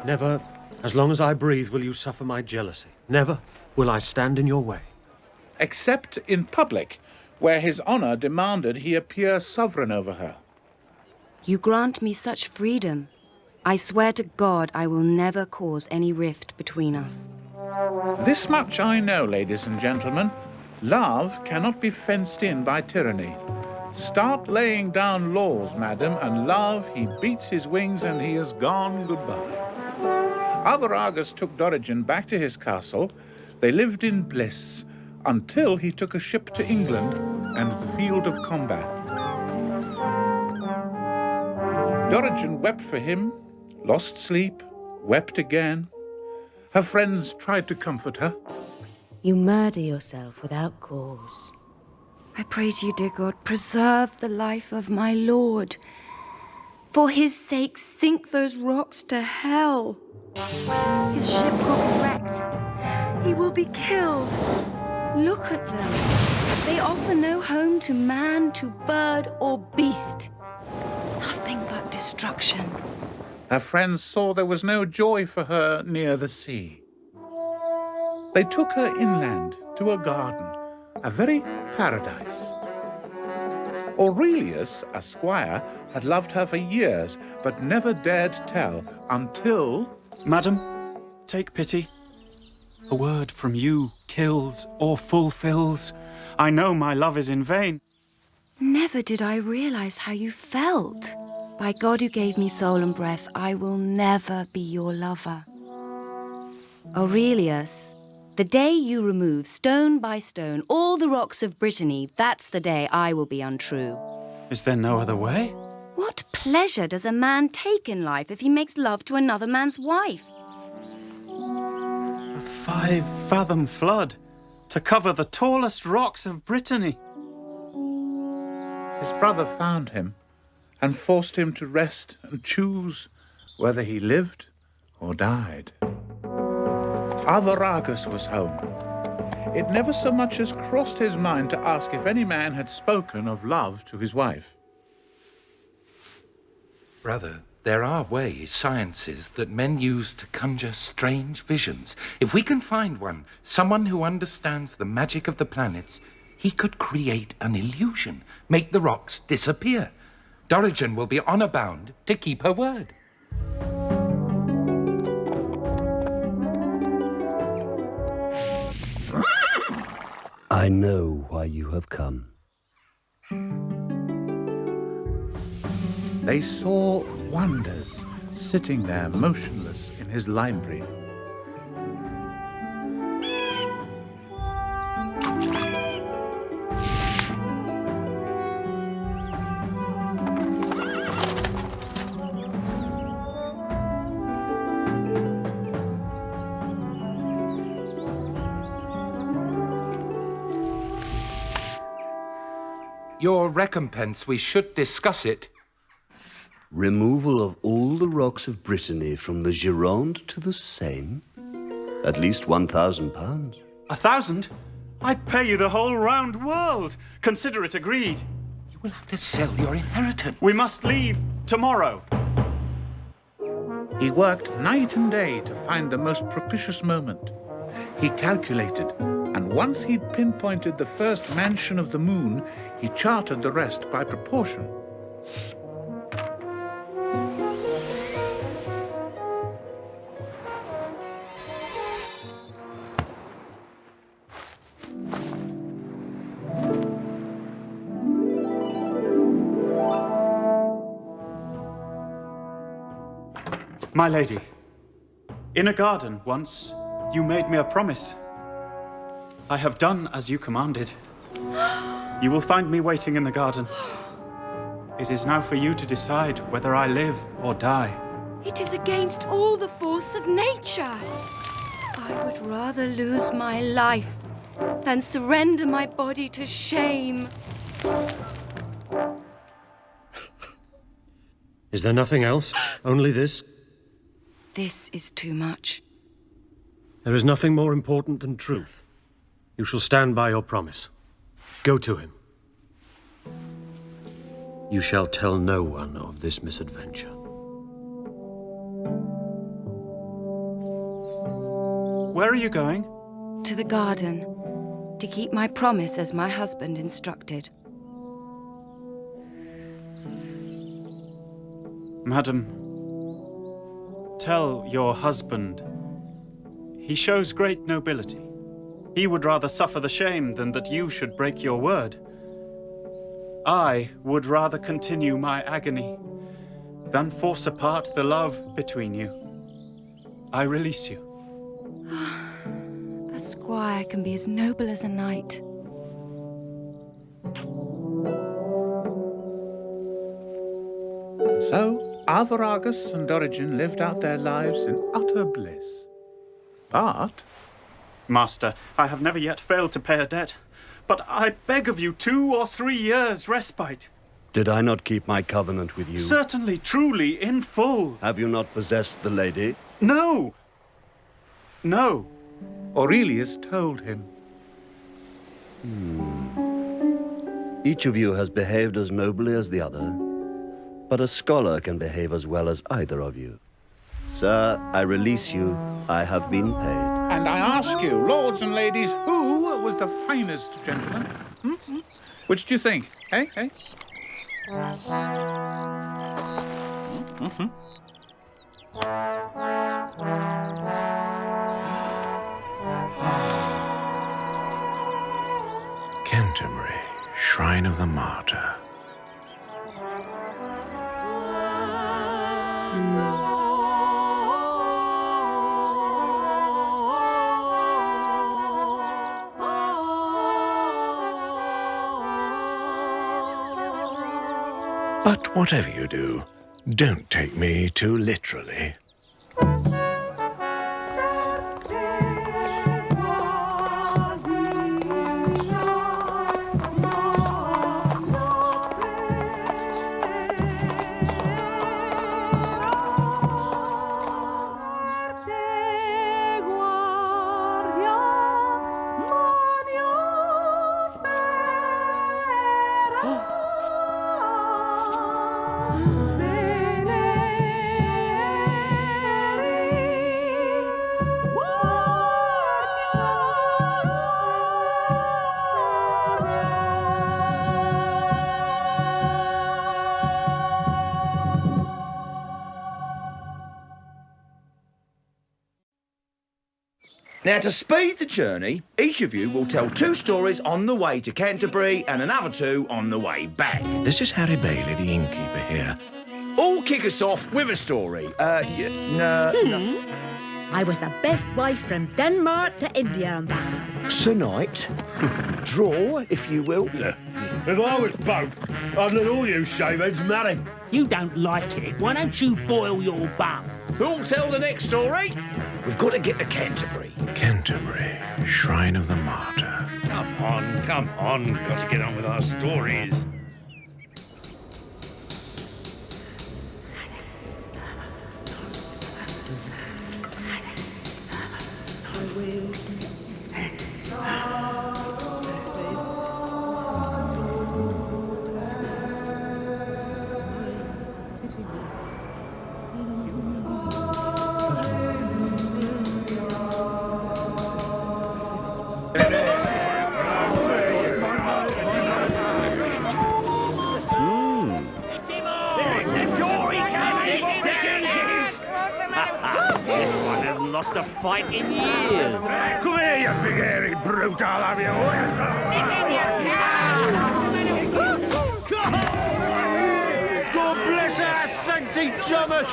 Never, as long as I breathe, will you suffer my jealousy. Never will I stand in your way. Except in public, where his honour demanded he appear sovereign over her. You grant me such freedom. I swear to God I will never cause any rift between us. This much I know, ladies and gentlemen. Love cannot be fenced in by tyranny. Start laying down laws, madam, and love, he beats his wings and he is gone goodbye. Arviragus took Dorigen back to his castle. They lived in bliss until he took a ship to England and the field of combat. Dorigen wept for him, lost sleep, wept again. Her friends tried to comfort her. You murder yourself without cause. I pray to you, dear God, preserve the life of my lord. For his sake, sink those rocks to hell. His ship will be wrecked. He will be killed. Look at them. They offer no home to man, to bird, or beast. Nothing but destruction. Her friends saw there was no joy for her near the sea. They took her inland to a garden, a very paradise. Aurelius, a squire, had loved her for years, but never dared tell until... Madam, take pity. A word from you kills or fulfills. I know my love is in vain. Never did I realize how you felt. By God who gave me soul and breath, I will never be your lover. Aurelius, the day you remove stone by stone all the rocks of Brittany, that's the day I will be untrue. Is there no other way? What pleasure does a man take in life if he makes love to another man's wife? A 5-fathom flood to cover the tallest rocks of Brittany. His brother found him and forced him to rest and choose whether he lived or died. Arviragus was home. It never so much as crossed his mind to ask if any man had spoken of love to his wife. Brother, there are ways, sciences, that men use to conjure strange visions. If we can find one, someone who understands the magic of the planets, he could create an illusion, make the rocks disappear. Dorigen will be honor bound to keep her word. I know why you have come. They saw wonders sitting there motionless in his library. your recompense. We should discuss it. Removal of all the rocks of Brittany from the Gironde to the Seine? At least £1,000. 1,000? I'd pay you the whole round world. Consider it agreed. You will have to sell your inheritance. We must leave tomorrow. He worked night and day to find the most propitious moment. He calculated, and once he'd pinpointed the first mansion of the moon, he charted the rest by proportion. My lady, in a garden once, you made me a promise. I have done as you commanded. You will find me waiting in the garden. It is now for you to decide whether I live or die. It is against all the force of nature. I would rather lose my life than surrender my body to shame. Is there nothing else? Only this? This is too much. There is nothing more important than truth. You shall stand by your promise. Go to him. You shall tell no one of this misadventure. Where are you going? To the garden, to keep my promise as my husband instructed. Madam, tell your husband he shows great nobility. He would rather suffer the shame than that you should break your word. I would rather continue my agony than force apart the love between you. I release you. A squire can be as noble as a knight. So, Arviragus and Dorigen lived out their lives in utter bliss. But... Master, I have never yet failed to pay a debt, but I beg of you 2 or 3 years' respite. Did I not keep my covenant with you? Certainly, truly, in full. Have you not possessed the lady? No! No. Aurelius told him. Each of you has behaved as nobly as the other, but a scholar can behave as well as either of you. Sir, I release you. I have been paid. And I ask you, lords and ladies, who was the finest gentleman? Which do you think? Hey? Canterbury, Shrine of the Martyr. But whatever you do, don't take me too literally. Now, to speed the journey, each of you will tell 2 stories on the way to Canterbury and another 2 on the way back. This is Harry Bailey, the innkeeper here. All kick us off with a story. No. I was the best wife from Denmark to India and back. Sir Knight, draw, if you will. If I was Pope, I'd let all you shaveheads marry. You don't like it. Why don't you boil your bum? Who'll tell the next story? We've got to get to Canterbury. Canterbury, Shrine of the Martyr. Come come on. Got to get on with our stories. This one hasn't lost a fight in years. Come here, you big hairy brute, I'll have you. God bless our sanctity Thomas!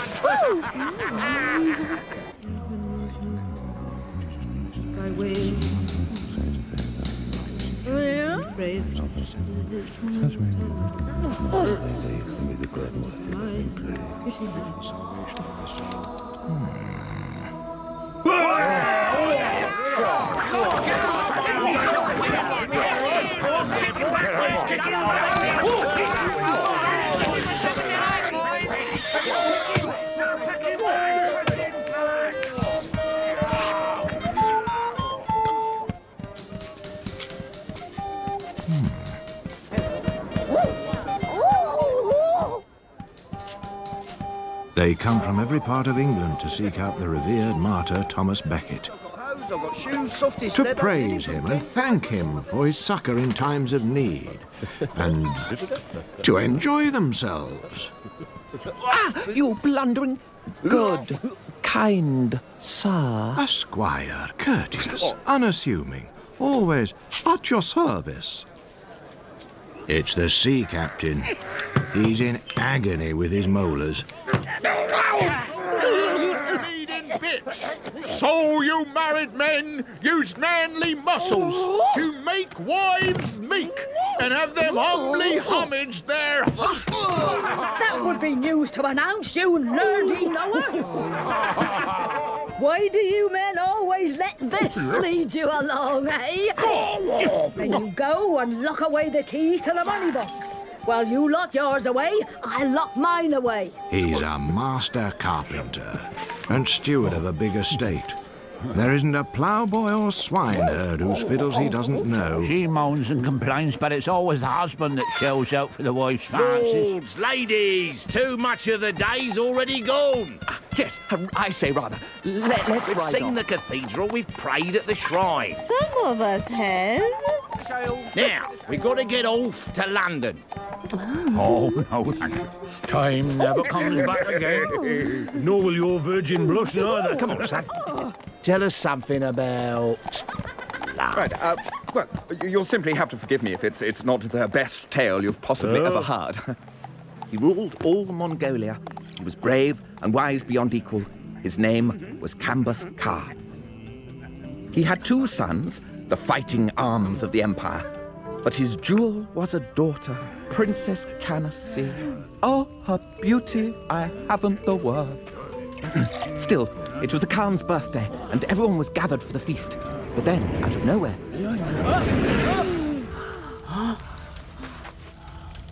They come from every part of England to seek out the revered martyr Thomas Becket, I've got shoes, softies, to leather, praise him and thank him for his succour in times of need, and to enjoy themselves. Ah, you blundering, good, kind sir. A squire, courteous, unassuming, always at your service. It's the sea captain. He's in agony with his molars. Bleeding bits. So you married men used manly muscles to make wives meek and have them humbly homage their husbands. That would be news to announce, you nerdy knower. Why do you men always let this lead you along, eh? Then you go and lock away the keys to the money box. While you lock yours away, I'll lock mine away. He's a master carpenter and steward of a big estate. There isn't a ploughboy or swineherd whose fiddles he doesn't know. She moans and complains, but it's always the husband that shells out for the wife's fancies. Lords, ladies, too much of the day's already gone. Yes, I say rather, let's We've ride seen on. the cathedral, we've prayed at the shrine. Some of us have. Now, we've got to get off to London. Oh, no, thanks. Time never comes back again. Nor will your virgin blush neither. Come on, son. Tell us something about... Right, well, you'll simply have to forgive me if it's not the best tale you've possibly ever heard. He ruled all Mongolia. He was brave and wise beyond equal. His name was Cambus Khan. He had 2 sons, the fighting arms of the empire. But his jewel was a daughter, Princess Canassi. Oh, her beauty, I haven't the word. Still, it was the Khan's birthday, and everyone was gathered for the feast. But then, out of nowhere...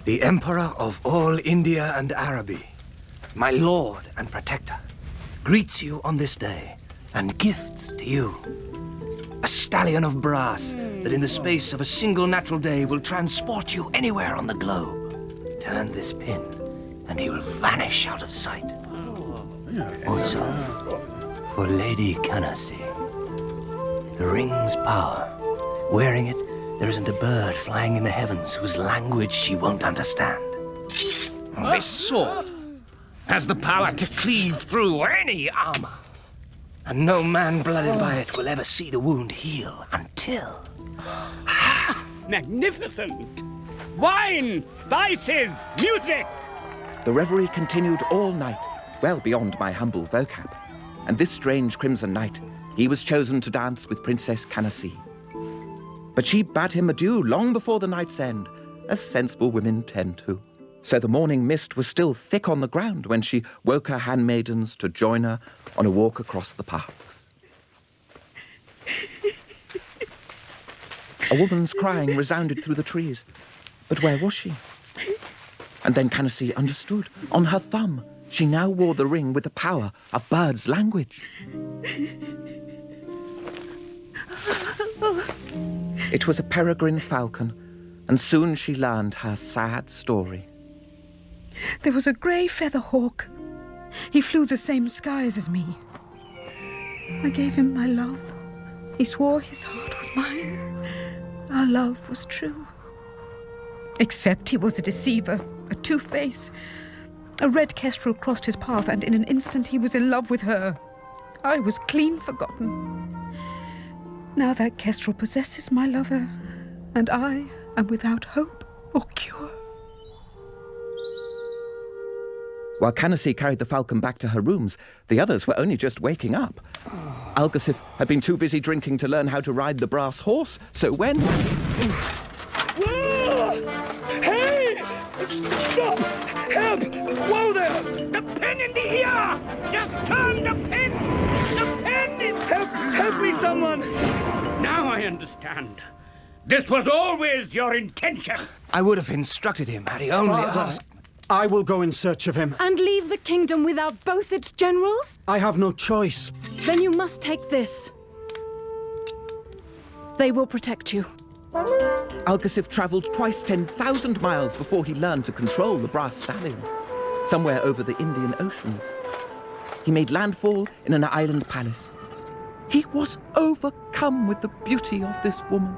The Emperor of all India and Araby, my lord and protector, greets you on this day and gifts to you a stallion of brass that in the space of a single natural day will transport you anywhere on the globe. Turn this pin and he will vanish out of sight. Also, for Lady Canassi, the ring's power. Wearing it, there isn't a bird flying in the heavens whose language she won't understand. This sword has the power to cleave through any armor. And no man blooded by it will ever see the wound heal until... Magnificent! Wine, spices, music! The revelry continued all night, well beyond my humble vocab. And this strange crimson night, he was chosen to dance with Princess Canassi. But she bade him adieu long before the night's end, as sensible women tend to. So the morning mist was still thick on the ground when she woke her handmaidens to join her on a walk across the parks. A woman's crying resounded through the trees. But where was she? And then Canacee understood. On her thumb, she now wore the ring with the power of birds' language. It was a peregrine falcon, and soon she learned her sad story. There was a grey feather hawk. He flew the same skies as me. I gave him my love. He swore his heart was mine. Our love was true. Except he was a deceiver, a two-face. A red kestrel crossed his path, and in an instant he was in love with her. I was clean forgotten. Now that kestrel possesses my lover, and I am without hope or cure. While Canacee carried the falcon back to her rooms, the others were only just waking up. Algasif had been too busy drinking to learn how to ride the brass horse, so when... Whoa! Hey! Stop! Help! Whoa there! The pin in the ear! Just turn the pin! The pin is... Help me, someone! Now I understand. This was always your intention. I would have instructed him had he only asked. I will go in search of him. And leave the kingdom without both its generals? I have no choice. Then you must take this. They will protect you. Algasif travelled twice 10,000 miles before he learned to control the brass stallion, somewhere over the Indian Oceans. He made landfall in an island palace. He was overcome with the beauty of this woman.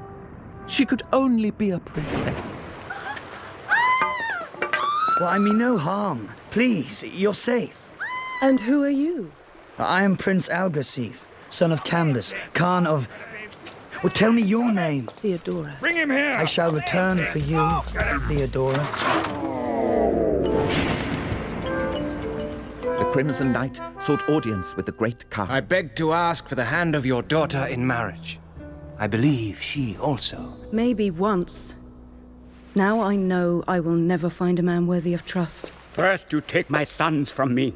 She could only be a princess. Well, I mean no harm. Please, you're safe. And who are you? I am Prince Algasif, son of Cambus, Khan of... Well, tell me your name. Theodora. Bring him here! I shall return for you, Theodora. The Crimson Knight sought audience with the great Khan. I beg to ask for the hand of your daughter in marriage. I believe she also. Maybe once. Now I know I will never find a man worthy of trust. First you take my sons from me.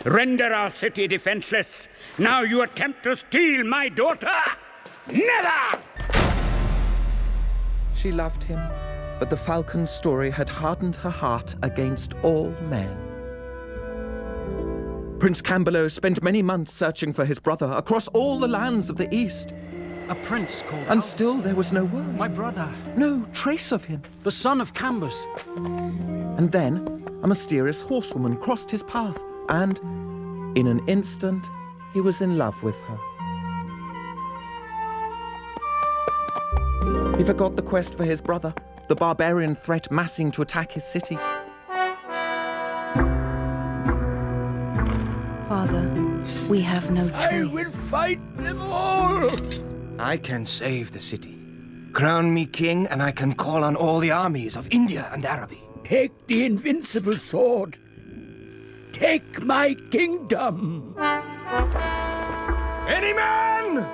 Render our city defenseless. Now you attempt to steal my daughter? Never! She loved him, but the falcon's story had hardened her heart against all men. Prince Camberlow spent many months searching for his brother across all the lands of the East. A prince called And still there was no word. My brother. No trace of him. The son of Cambus. And then a mysterious horsewoman crossed his path, and in an instant he was in love with her. He forgot the quest for his brother, the barbarian threat massing to attack his city. Father, we have no choice. I will fight them all! I can save the city. Crown me king, and I can call on all the armies of India and Araby. Take the invincible sword. Take my kingdom. Any man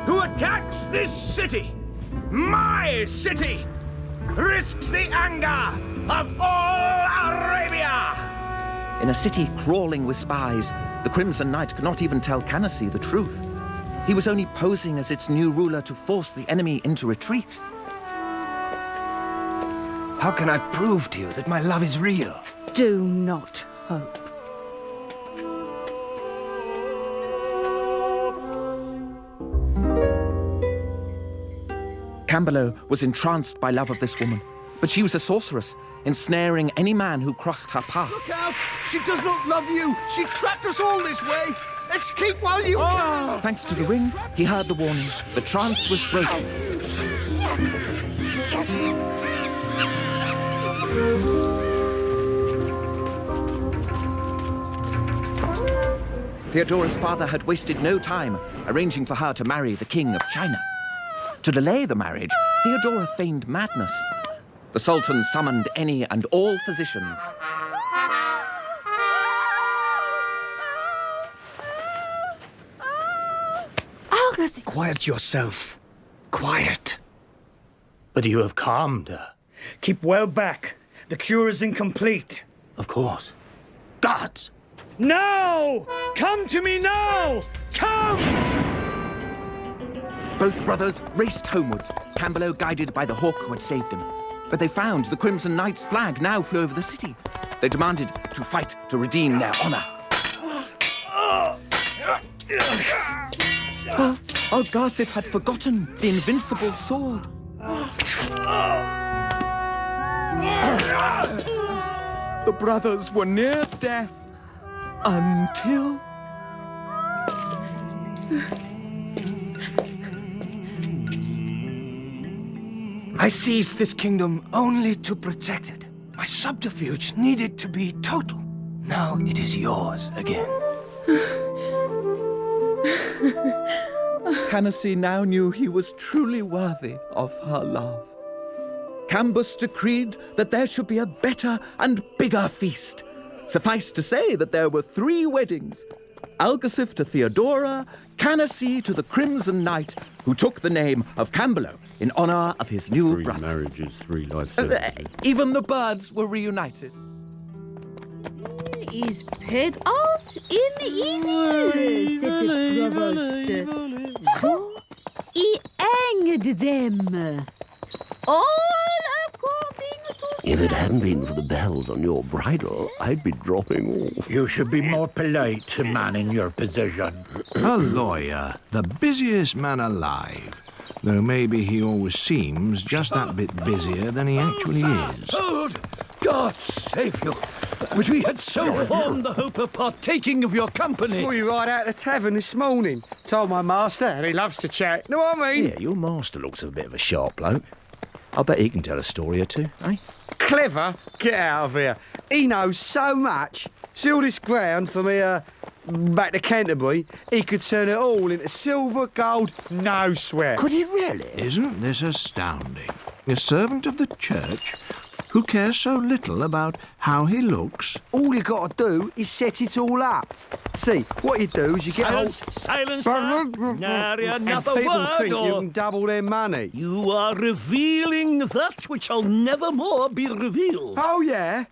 who attacks this city, my city, risks the anger of all Arabia. In a city crawling with spies, the Crimson Knight could not even tell Canacee the truth. He was only posing as its new ruler to force the enemy into retreat. How can I prove to you that my love is real? Do not hope. Camberlow was entranced by love of this woman, but she was a sorceress, ensnaring any man who crossed her path. Look out! She does not love you! She trapped us all this way! Escape while you can! Thanks to the ring, he heard the warning. The trance was broken. Theodora's father had wasted no time arranging for her to marry the king of China. To delay the marriage, Theodora feigned madness. The Sultan summoned any and all physicians. Quiet yourself. Quiet. But you have calmed her. Keep well back. The cure is incomplete. Of course. Gods! Now! Come to me now! Come! Both brothers raced homewards, Camberlow guided by the hawk who had saved him. But they found the Crimson Knight's flag now flew over the city. They demanded to fight to redeem their honour. Algarsiv had forgotten the invincible sword. The brothers were near death until... I seized this kingdom only to protect it. My subterfuge needed to be total. Now it is yours again. Canacee now knew he was truly worthy of her love. Cambus decreed that there should be a better and bigger feast. Suffice to say that there were 3 weddings. Algasif to Theodora, Canacee to the Crimson Knight, who took the name of Camberlow in honour of his new 3 brother. marriages, 3 life sentences. Even the birds were reunited. Is paid out in evil, said the provost. So he hanged them. All according to... If it hadn't been for the bells on your bridle, I'd be dropping off. You should be more polite to man in your position. A lawyer, the busiest man alive. Though maybe he always seems just that bit busier than he actually is. Hold! God save you! But we had so formed the hope of partaking of your company. Saw you right out the tavern this morning. Told my master, and he loves to chat. Know what I mean? Yeah, your master looks a bit of a sharp bloke. I bet he can tell a story or two, eh? Clever? Get out of here. He knows so much. See all this ground from here back to Canterbury? He could turn it all into silver, gold, no sweat. Could he really? Isn't this astounding? A servant of the church who cares so little about how he looks. All you got to do is set it all up. See, what you do is you get Silence, nary another people word, think you or can double their money. you are revealing that which shall never more be revealed. Oh, yeah?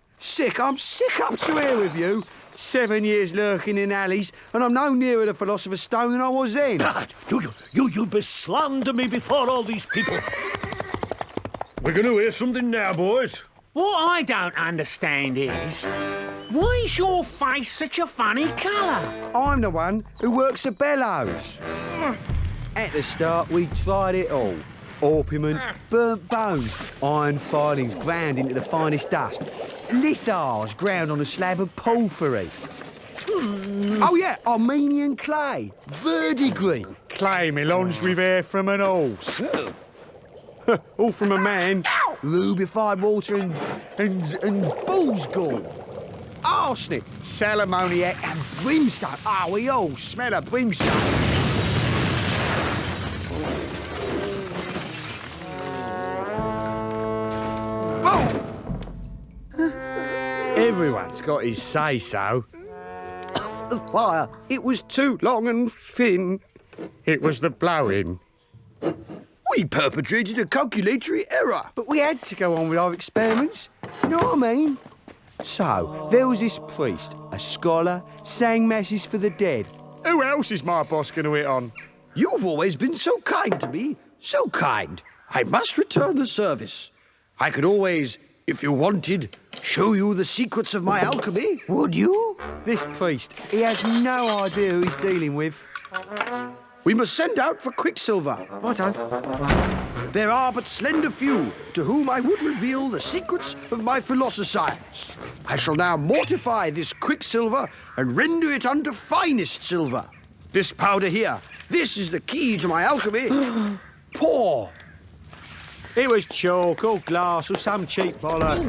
I'm sick up to here with you. 7 years lurking in alleys, and I'm no nearer the Philosopher's Stone than I was then. You beslander me before all these people. We're going to hear something now, boys. What I don't understand is, why is your face such a funny colour? I'm the one who works the bellows. At the start, we tried it all. Orpiment, burnt bones, iron filings ground into the finest dust, lithars ground on a slab of porphyry. Oh, yeah, Armenian clay, verdigris. Clay melange with hair from an horse. All from a man. Rubified water and bull's gall. Arsenic, salamoniac and brimstone. We all smell of brimstone. Everyone's got his say-so. The fire, it was too long and thin. It was the blowing. We perpetrated a calculatory error. But we had to go on with our experiments. You know what I mean? So, there was this priest, a scholar, sang masses for the dead. Who else is my boss going to hit on? You've always been so kind to me. So kind. I must return the service. I could always, if you wanted, show you the secrets of my alchemy. Would you? This priest, he has no idea who he's dealing with. We must send out for quicksilver. Righto. There are but slender few to whom I would reveal the secrets of my philosophiscience. I shall now mortify this quicksilver and render it unto finest silver. This powder here, this is the key to my alchemy. Pour. It was chalk or glass or some cheap bollocks.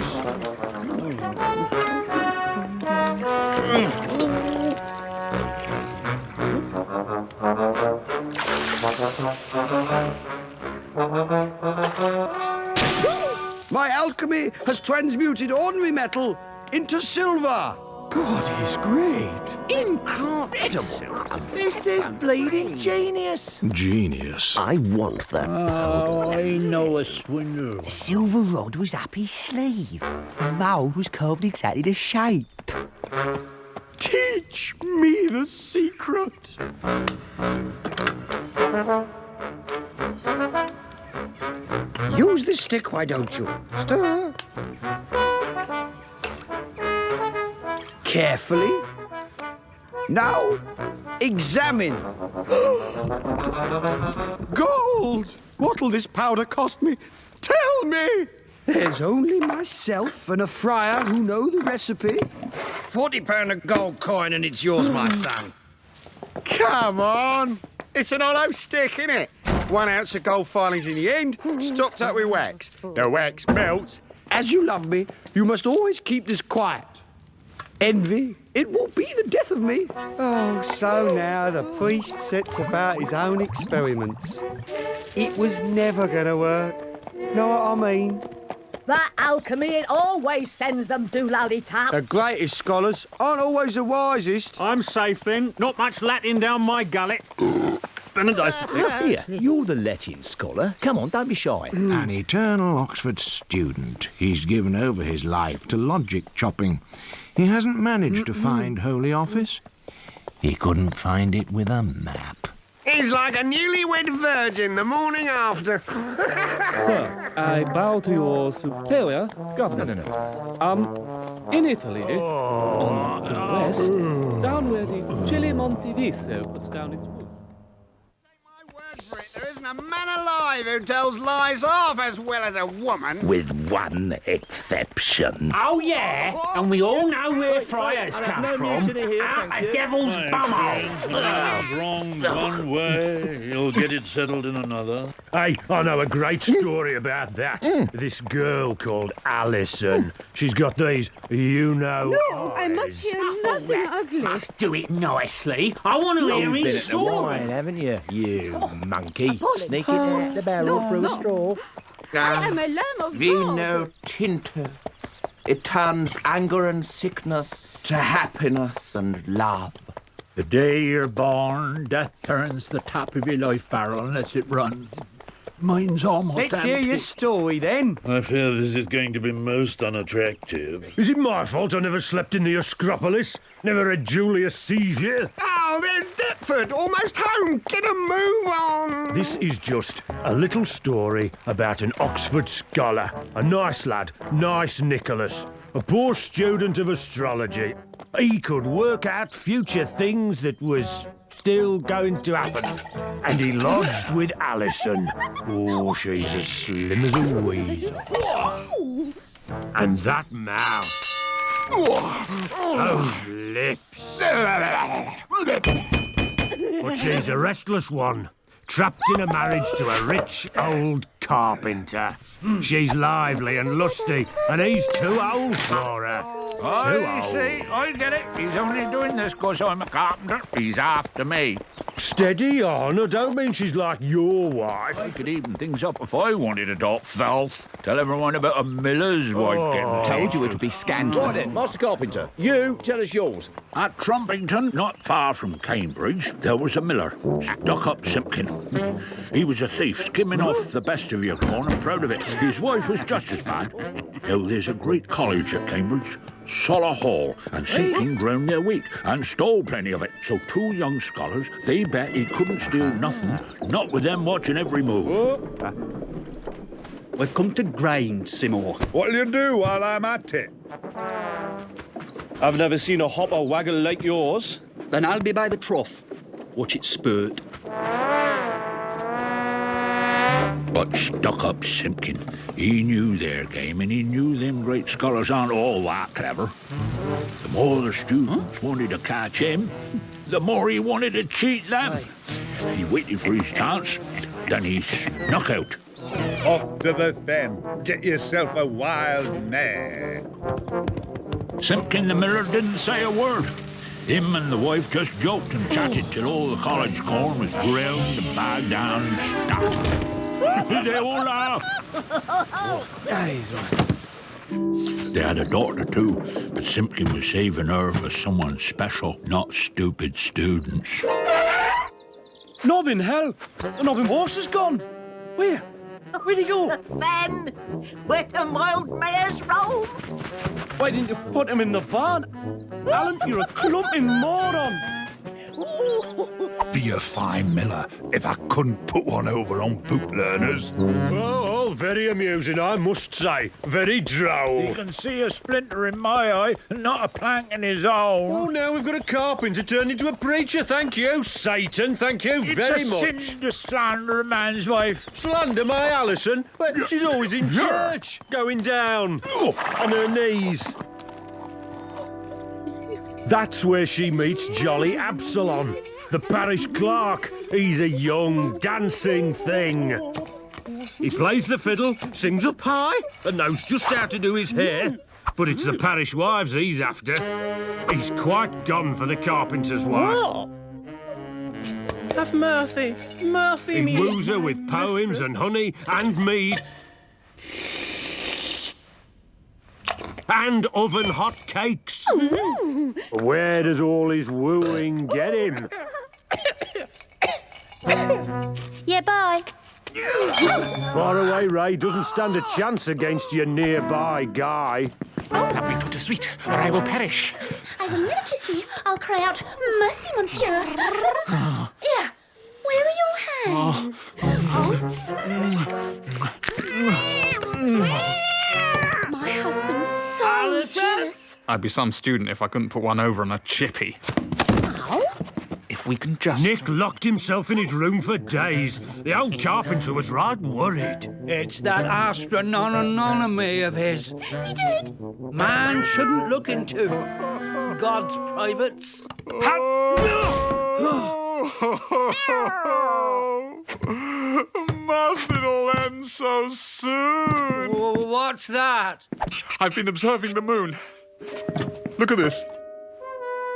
My alchemy has transmuted ordinary metal into silver. God, he's great. Incredible. This is bleeding genius. Genius. I want that powder. I know a swindle. The silver rod was up his sleeve. The mould was carved exactly to shape. Teach me the secret. Use the stick, why don't you? Stir. Carefully. Now, examine. Gold! What'll this powder cost me? Tell me! There's only myself and a friar who know the recipe. £40 a gold coin and it's yours, my son. Come on! It's an hollow stick, innit? 1 ounce of gold filings in the end, stopped up with wax. The wax melts. As you love me, you must always keep this quiet. Envy, it will be the death of me. Oh, so now the priest sets about his own experiments. It was never gonna work. Know what I mean? That alchemy, it always sends them doolally-tap. The greatest scholars aren't always the wisest. I'm safe then. Not much Latin down my gullet. Here, you're the Latin scholar. Come on, don't be shy. An eternal Oxford student. He's given over his life to logic chopping. He hasn't managed to find Holy Office. He couldn't find it with a map. He's like a newlywed virgin the morning after. Sir, I bow to your superior governance. In Italy, on the west, down where the Chile Monteviso puts down its roots. There isn't a man alive who tells lies half as well as a woman. With one exception. Oh, yeah, and we all know where friars come from. Out a devil's bumhole. Wrong one way, you'll get it settled in another. Hey, I know a great story about that. This girl called Alison. She's got these, No, I must hear nothing ugly. Must do it nicely. I want to hear You've been his at the wine, story. haven't you? You monkey. Sneaking out the barrel through a straw. I am a lamb of Vino tinto. It turns anger and sickness to happiness and love. The day you're born, death turns the tap of your life barrel and lets it run. Mine's almost Let's hear empty. your story then. I fear this is going to be most unattractive. Is it my fault I never slept in the Ascropolis? Never had Julius Caesar? Oh, there's Deptford, almost home. Get a move on. This is just a little story about an Oxford scholar. A nice lad, nice Nicholas. A poor student of astrology. He could work out future things that was still going to happen. And he lodged with Alison. Oh, she's as slim as a weasel. And that mouth. Those lips. But she's a restless one, trapped in a marriage to a rich old carpenter. She's lively and lusty, and he's too old for her. I see, I get it. He's only doing this because I'm a carpenter. He's after me. Steady on, I don't mean she's like your wife. I could even things up if I wanted to talk filth. Tell everyone about a miller's wife getting Told you it'd be scandalous. Right then, Master Carpenter, you tell us yours. At Trumpington, not far from Cambridge, there was a miller, Stuck-up Simpkin. He was a thief, skimming off the best of your corn and proud of it. His wife was just as bad. Now, there's a great college at Cambridge, Solihull, and Simpkin ground their wheat and stole plenty of it. So 2 young scholars, they bet he couldn't steal nothing, not with them watching every move. We've come to grind, Seymour. What'll you do while I'm at it? I've never seen a hopper waggle like yours. Then I'll be by the trough. Watch it spurt. But Stuck-up Simpkin, he knew their game, and he knew them great scholars aren't all that clever. The more the students wanted to catch him, the more he wanted to cheat them. He waited for his chance, then he snuck out. Off to the fen. Get yourself a wild mare. Simpkin the miller didn't say a word. Him and the wife just joked and chatted till all the college corn was ground and bagged down and stuffed. They all laughed. They had a daughter too, but Simpkin was saving her for someone special, not stupid students. Knob in hell! The knobbing horse is gone. Where? Where'd he go? The fen, where the mild mares roam. Why didn't you put him in the barn? Alan, you're a clumping moron. Be be a fine miller if I couldn't put one over on book learners. Oh, very amusing, I must say. Very droll. You can see a splinter in my eye and not a plank in his own. Oh, now we've got a carpenter turned into a preacher. Thank you, Satan. Thank you very much. It's a sin to slander a man's wife. Slander my Alison? Well, she's always in church, going down on her knees. That's where she meets jolly Absalom, the parish clerk. He's a young, dancing thing. He plays the fiddle, sings up high, and knows just how to do his hair. But it's the parish wives he's after. He's quite gone for the carpenter's wife. Have mercy, mercy He me. woos her with poems and honey and mead. And oven-hot cakes. Where does all his wooing get him? Yeah, bye. Far away, Ray doesn't stand a chance against your nearby guy. Have me put to sweet, or I will perish. I will never kiss thee. I'll cry out, mercy, monsieur. Here, where are your hands? My husband's so jealous. I'd be some student if I couldn't put one over on a chippy. If we can just... Nick locked himself in his room for days. The old carpenter was right worried. It's that astronomy of his. He did. Man shouldn't look into God's privates. Must it all end so soon? What's that? I've been observing the moon. Look at this.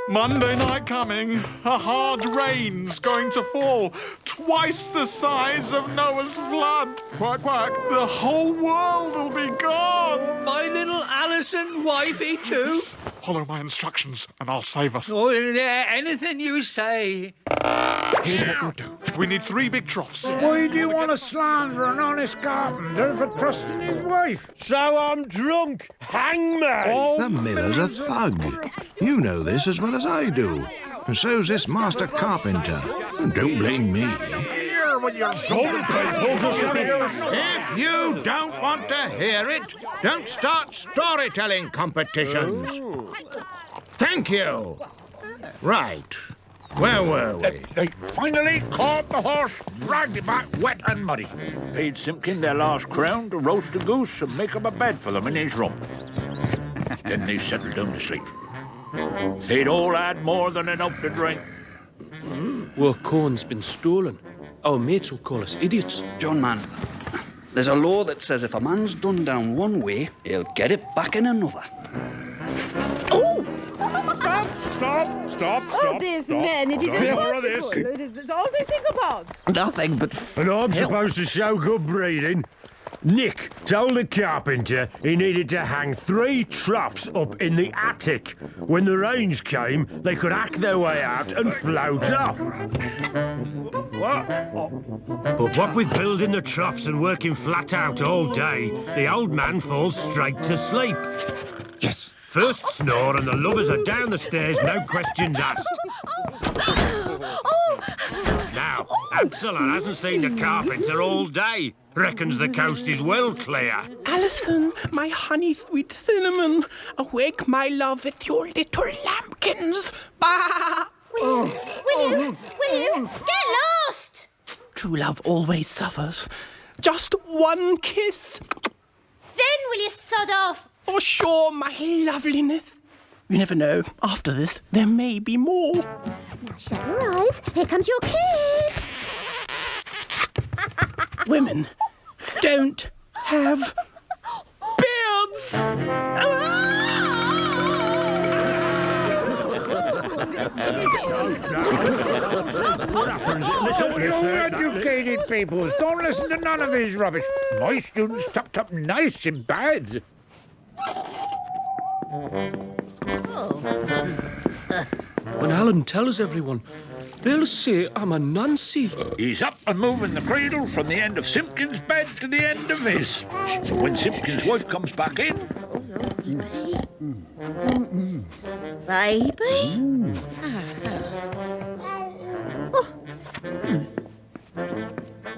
Monday night coming, a hard rain's going to fall, twice the size of Noah's flood. Quack, quack, the whole world will be gone. My little Alison wifey too. Follow my instructions and I'll save us. Oh, yeah, anything you say. Here's what we'll do. We need 3 big troughs. Why do you want to slander an honest carpenter for trusting his wife? So I'm drunk. Hang me! The miller's a thug. You know this as well as I do. And so's this master carpenter. Don't blame me. Here with your If you don't want to hear it, don't start storytelling competitions. Thank you. Right. Where were we? They finally caught the horse, dragged it back wet and muddy. Paid Simpkin their last crown to roast a goose and make up a bed for them in his room. Then they settled down to sleep. They'd all had more than enough to drink. Well, corn's been stolen. Our mates will call us idiots. John, man, there's a law that says if a man's done down one way, he'll get it back in another. Stop. Oh, this man, it is More It is all they think about. Nothing but... And I'm supposed to show good breeding. Nick told the carpenter he needed to hang 3 troughs up in the attic. When the rains came, they could hack their way out and float off. But what with building the troughs and working flat out all day, the old man falls straight to sleep. Yes. First snore and the lovers are down the stairs, no questions asked. Now, Absalom hasn't seen the carpenter all day. Reckons the coast is well clear. Alison, my honey sweet cinnamon, awake my love with your little lambkins. Bah! Will you? Get lost! True love always suffers. Just one kiss. Then will you sod off? For sure, my loveliness. You never know. After this, there may be more. Now shut your eyes. Here comes your kiss. Women don't have beards. You educated peoples, don't listen to none of his rubbish. My students tucked up nice in bed. When Alan tells everyone, they'll say I'm a Nancy. He's up and moving the cradle from the end of Simpkin's bed to the end of his. So when Simpkin's wife comes back in... Baby?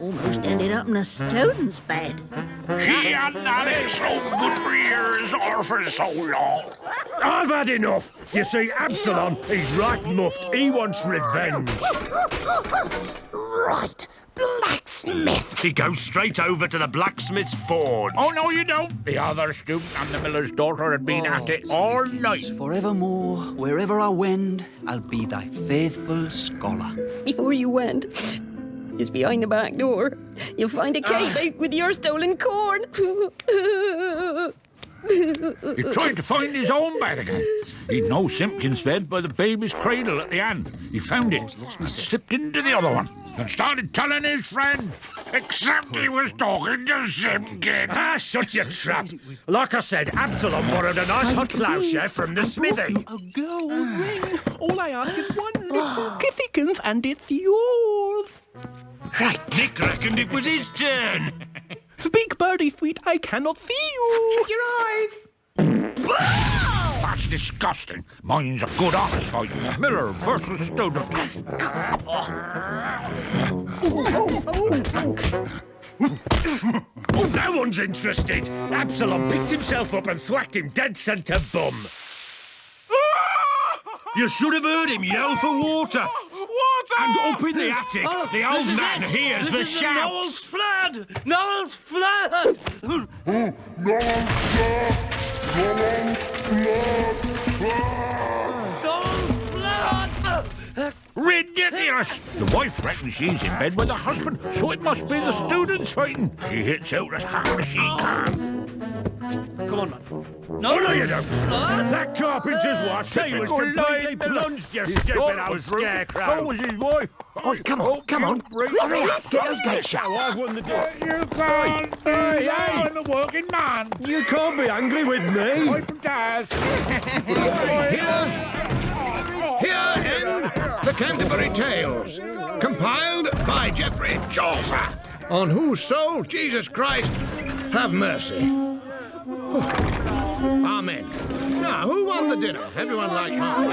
Almost ended up in a student's bed. She and Alex, so good for years or for so long. I've had enough. You see, Absalom, he's right muffed. He wants revenge. Right. Blacksmith. He goes straight over to the blacksmith's forge. Oh, no, you don't. The other student and the miller's daughter had been at it all night. Forevermore, wherever I wend, I'll be thy faithful scholar. Before you went, just behind the back door, you'll find a cave out with your stolen corn. He tried to find his own bed again. He'd know Simpkin's bed by the baby's cradle at the end. He found it and slipped into the other one and started telling his friend, except he was talking to Simpkin. Ah, shut your trap. Like I said, Absalom borrowed a nice hot ploughshare from the smithy. Go ring. All I ask is one little kithikins and it's yours. Right. Nick reckoned it was his turn. Speak, birdie sweet, I cannot see you. Shut your eyes. That's disgusting. Mine's a good honest fight. Miller versus student. No one's interested. Absalom picked himself up and thwacked him dead centre bum. You should have heard him yell for water. Water! And up in the attic, the old man hears the shouts. Noel's flood! Noel's flood! Ridiculous! The wife reckons she's in bed with the husband, so it must be the students fighting. She hits out as hard as she can. Come on, man. No, you don't. That carpenter's watch, he was completely plunged, you stupid old scarecrow. So was his wife. Oh, come on, come on. Hurry, let's get those gates shut. Oh, I've won the deal. You can't be I'm a working man. You can't be angry with me. I'm Dad. Here end the Canterbury Tales, compiled by Geoffrey Chaucer, on whose soul Jesus Christ have mercy. Amen. Now, who won the dinner? Everyone like heart.